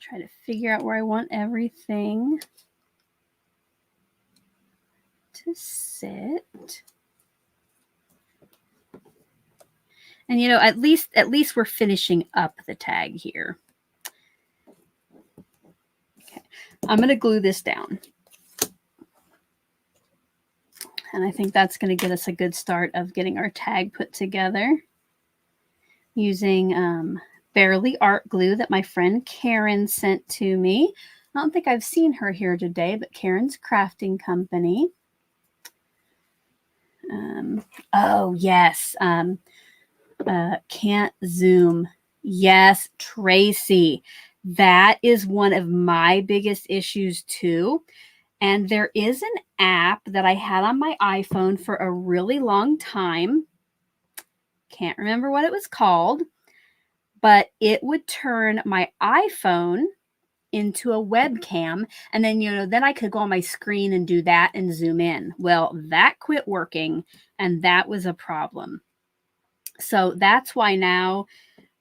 Try to figure out where I want everything to sit. And at least we're finishing up the tag here. Okay. I'm going to glue this down. And I think that's going to get us a good start of getting our tag put together using Barely Art glue that my friend Karen sent to me. I don't think I've seen her here today, but Karen's Crafting Company. Oh, yes. Can't zoom. Yes, Tracy. That is one of my biggest issues too. And there is an app that I had on my iPhone for a really long time. Can't remember what it was called, but it would turn my iPhone into a webcam. And then, then I could go on my screen and do that and zoom in. Well, that quit working, and that was a problem. So that's why now,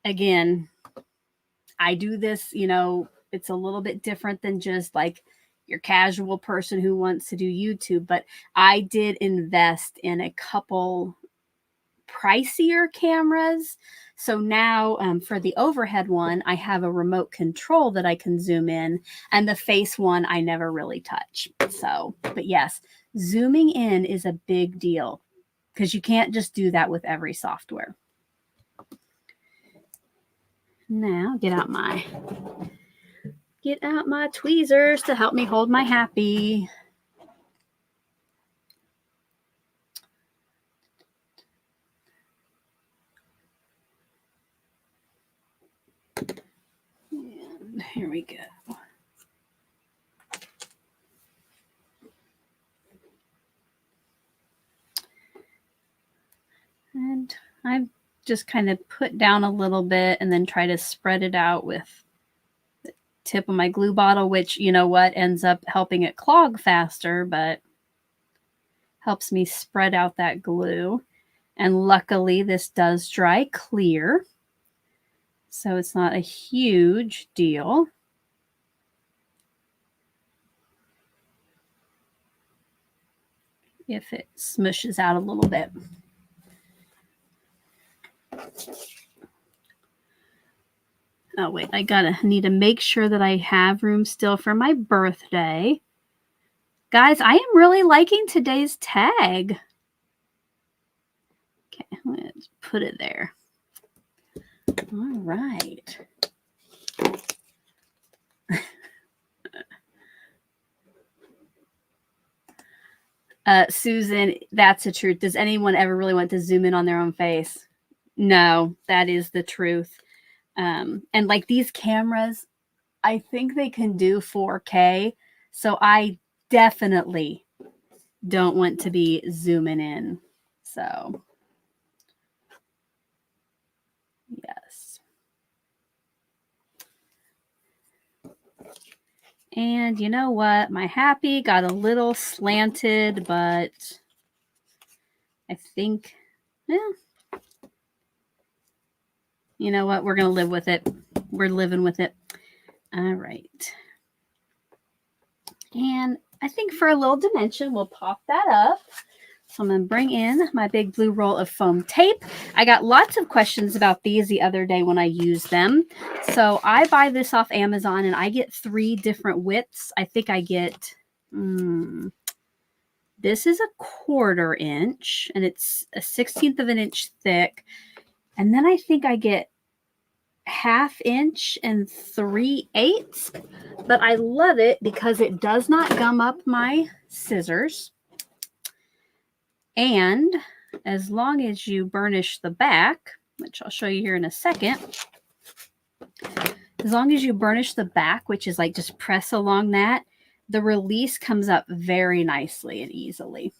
again, I do this, it's a little bit different than just like your casual person who wants to do YouTube. But I did invest in a couple pricier cameras. So now for the overhead one, I have a remote control that I can zoom in, and the face one I never really touch. So, but yes, zooming in is a big deal because you can't just do that with every software. Now get out my tweezers to help me hold my happy. And here we go. And I've just kind of put down a little bit and then try to spread it out with the tip of my glue bottle, which, ends up helping it clog faster, but helps me spread out that glue. And luckily, this does dry clear, so it's not a huge deal. If it smushes out a little bit. Oh, wait, I need to make sure that I have room still for my birthday. Guys, I am really liking today's tag. Okay, let's put it there. All right. Susan, that's the truth. Does anyone ever really want to zoom in on their own face? No, that is the truth. And like these cameras, I think they can do 4K. So I definitely don't want to be zooming in. So, yes. And you know what? My happy got a little slanted, but I think, yeah. You know what? We're going to live with it. We're living with it. All right. And I think for a little dimension, we'll pop that up. So I'm going to bring in my big blue roll of foam tape. I got lots of questions about these the other day when I used them. So I buy this off Amazon and I get 3 different widths. I think I get, this is a 1/4 inch and it's a 1/16 of an inch thick. And then I think I get 1/2 inch and 3/8. But I love it because it does not gum up my scissors. And as long as you burnish the back, which I'll show you here in a second, as long as you burnish the back, which is like just press along that, the release comes up very nicely and easily.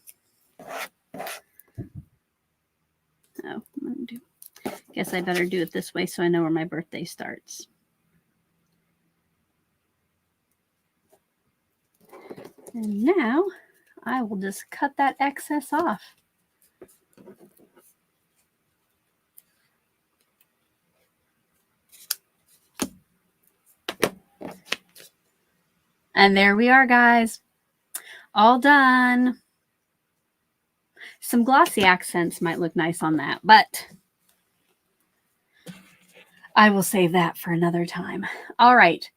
Oh, guess I better do it this way so I know where my birthday starts. And now I will just cut that excess off. And there we are, guys. All done. Some glossy accents might look nice on that, but I will save that for another time. All right.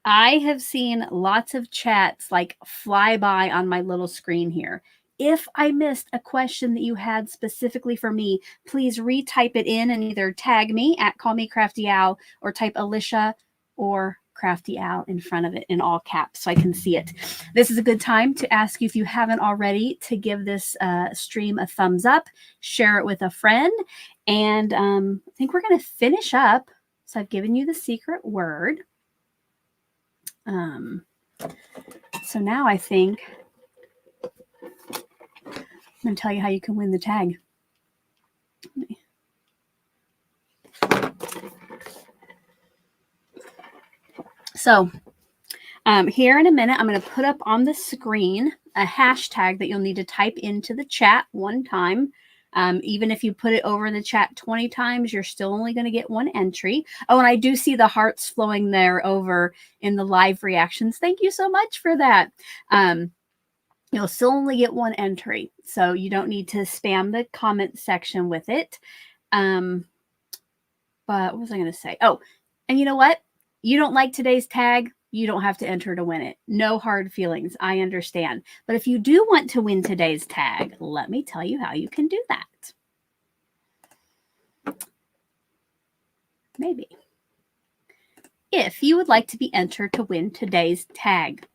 I have seen lots of chats like fly by on my little screen here. If I missed a question that you had specifically for me, please retype it in and either tag me at Call Me Crafty Owl or type Alicia or Crafty Owl in front of it in all caps so I can see it. This is a good time to ask you, if you haven't already, to give this stream a thumbs up, share it with a friend, and I think we're going to finish up. So I've given you the secret word. So now I think I'm going to tell you how you can win the tag. So here in a minute, I'm going to put up on the screen a hashtag that you'll need to type into the chat one time. Even if you put it over in the chat 20 times, you're still only going to get 1 entry. Oh, and I do see the hearts flowing there over in the live reactions. Thank you so much for that. You'll still only get 1 entry, so you don't need to spam the comment section with it. But what was I going to say? Oh, and you know what? You don't like today's tag, you don't have to enter to win it. No hard feelings. I understand. But if you do want to win today's tag, let me tell you how you can do that. Maybe. If you would like to be entered to win today's tag,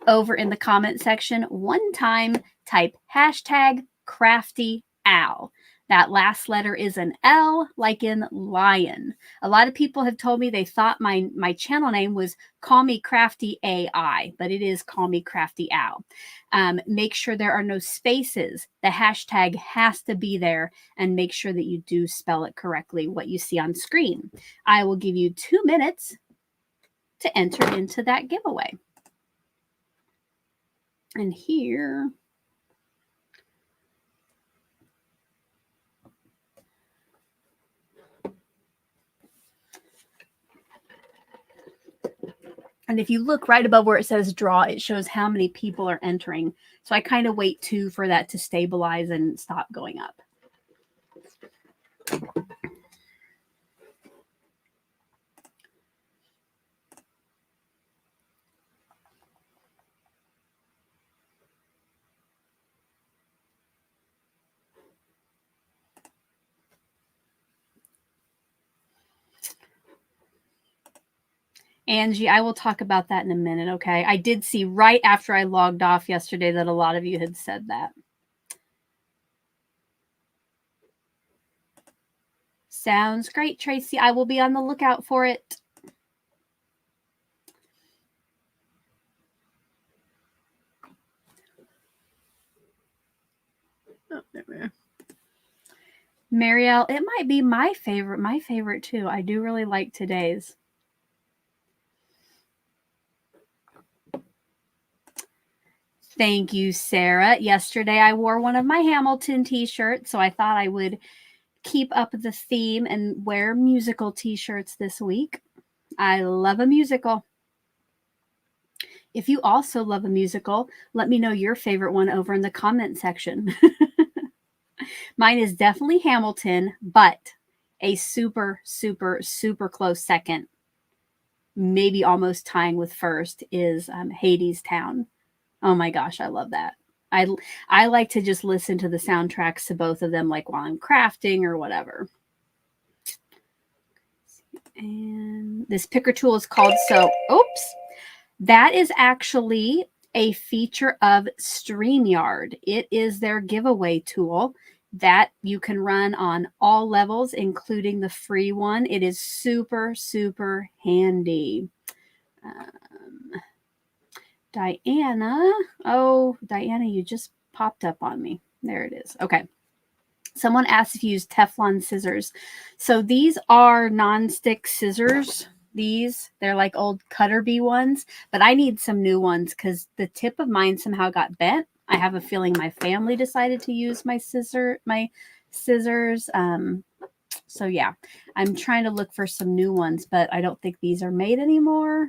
over in the comment section, one time type hashtag Crafty Owl. That last letter is an L, like in lion. A lot of people have told me they thought my channel name was Call Me Crafty AI, but it is Call Me Crafty Owl. Make sure there are no spaces. The hashtag has to be there, and make sure that you do spell it correctly, what you see on screen. I will give you 2 minutes to enter into that giveaway. And here, and if you look right above where it says draw, it shows how many people are entering. So I kind of wait too for that to stabilize and stop going up. Angie, I will talk about that in a minute, okay? I did see right after I logged off yesterday that a lot of you had said that. Sounds great, Tracy. I will be on the lookout for it. Oh, there we are. Marielle, it might be my favorite too. I do really like today's. Thank you, Sarah. Yesterday I wore one of my Hamilton t-shirts, so I thought I would keep up the theme and wear musical t-shirts this week. I love a musical. If you also love a musical, let me know your favorite one over in the comment section. Mine is definitely Hamilton, but a super, super, super close second, maybe almost tying with first, is Hadestown. Oh my gosh, I love that. I like to just listen to the soundtracks to both of them, like while I'm crafting or whatever. And this picker tool is called oops. That is actually a feature of StreamYard. It is their giveaway tool that you can run on all levels, including the free one. It is super, super handy. Diana. Oh, Diana, you just popped up on me. There it is. Okay. Someone asked if you use Teflon scissors. So these are non-stick scissors. They're like old cutter bee ones, but I need some new ones because the tip of mine somehow got bent. I have a feeling my family decided to use my scissors. So yeah, I'm trying to look for some new ones, but I don't think these are made anymore.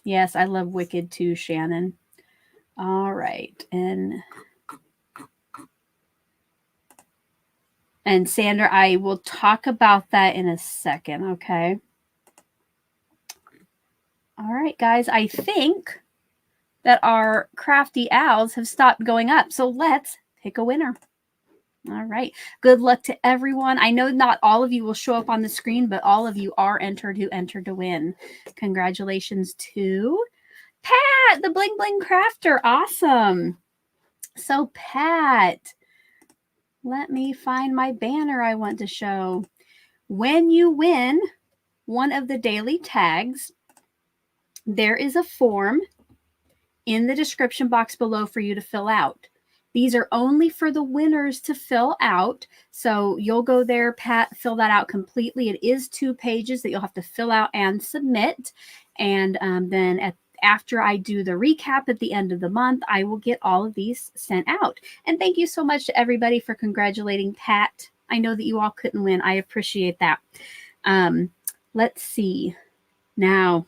Yes, I love Wicked too, Shannon. All right. And Sandra, I will talk about that in a second, okay? All right, guys, I think that our crafty owls have stopped going up. So let's pick a winner. All right. Good luck to everyone. I know not all of you will show up on the screen, but all of you are entered who entered to win. Congratulations to Pat, the Bling Bling Crafter. Awesome. So Pat, let me find my banner I want to show. When you win one of the daily tags, there is a form in the description box below for you to fill out. These are only for the winners to fill out. So you'll go there, Pat, fill that out completely. It is 2 pages that you'll have to fill out and submit. And then after I do the recap at the end of the month, I will get all of these sent out. And thank you so much to everybody for congratulating Pat. I know that you all couldn't win. I appreciate that. Let's see. Now,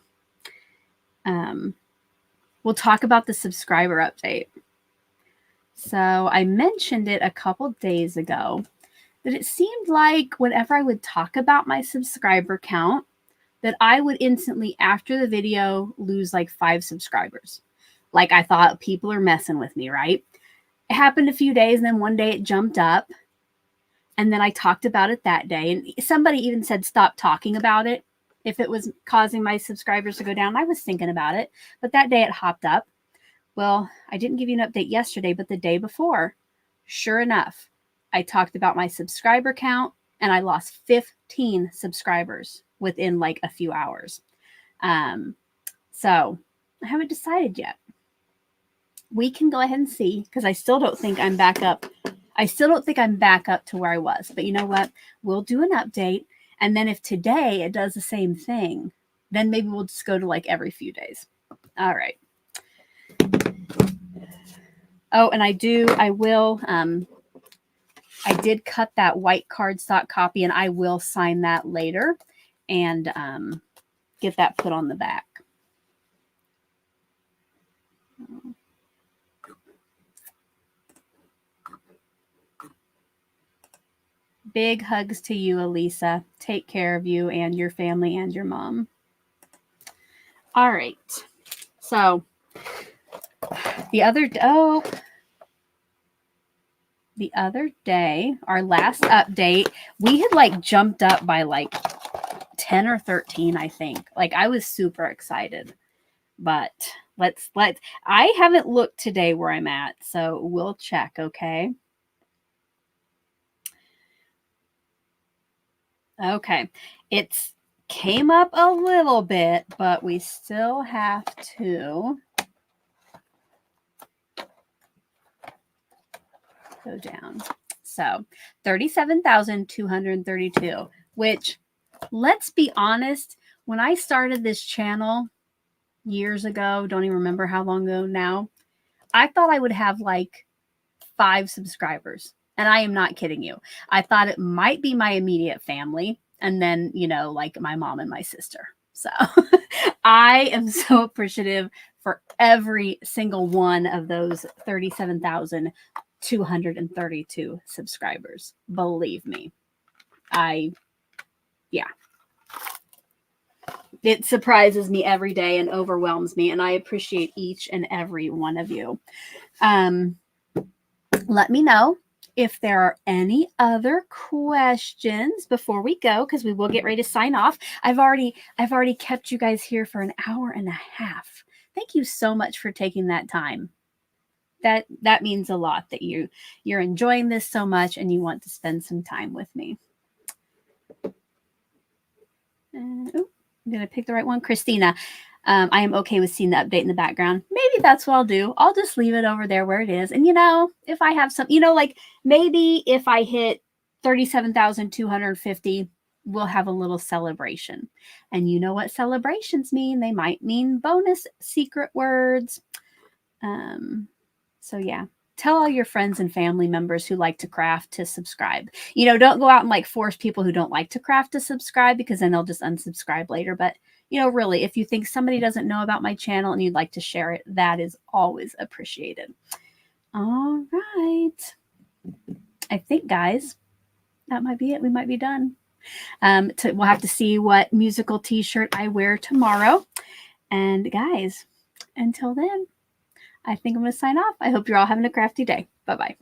we'll talk about the subscriber update. So I mentioned it a couple days ago that it seemed like whenever I would talk about my subscriber count, that I would instantly, after the video, lose like 5 subscribers. Like I thought people are messing with me, right? It happened a few days, and then one day it jumped up. And then I talked about it that day. And somebody even said, stop talking about it if it was causing my subscribers to go down. I was thinking about it. But that day it hopped up. Well, I didn't give you an update yesterday, but the day before, sure enough, I talked about my subscriber count, and I lost 15 subscribers within like a few hours. So I haven't decided yet. We can go ahead and see, because I still don't think I'm back up. I still don't think I'm back up to where I was. But you know what? We'll do an update. And then if today it does the same thing, then maybe we'll just go to like every few days. All right. Oh, and I did cut that white cardstock copy, and I will sign that later and get that put on the back. Big hugs to you, Elisa. Take care of you and your family and your mom. All right. So the other day, our last update, we had like jumped up by like 10 or 13, I think. Like I was super excited. But I haven't looked today where I'm at, so we'll check, okay? Okay. It's came up a little bit, but we still have to go down. So 37,232, which, let's be honest, when I started this channel, years ago, don't even remember how long ago now, I thought I would have like 5 subscribers. And I am not kidding you. I thought it might be my immediate family and then, you know, like my mom and my sister. So I am so appreciative for every single one of those 37,232 subscribers. Believe me. Yeah. It surprises me every day and overwhelms me, and I appreciate each and every one of you. Let me know if there are any other questions before we go, because we will get ready to sign off. I've already kept you guys here for an hour and a half. Thank you so much for taking that time. That means a lot that you're enjoying this so much and you want to spend some time with me. I'm going to pick the right one. Christina, I am okay with seeing the update in the background. Maybe that's what I'll do. I'll just leave it over there where it is. And, you know, if I have some, you know, like maybe if I hit 37,250, we'll have a little celebration. And you know what celebrations mean? They might mean bonus secret words. So, yeah. Tell all your friends and family members who like to craft to subscribe. You know, don't go out and like force people who don't like to craft to subscribe, because then they'll just unsubscribe later. But, you know, really, if you think somebody doesn't know about my channel and you'd like to share it, that is always appreciated. All right. I think, guys, that might be it. We might be done. We'll have to see what musical t-shirt I wear tomorrow. And guys, until then, I think I'm going to sign off. I hope you're all having a crafty day. Bye-bye.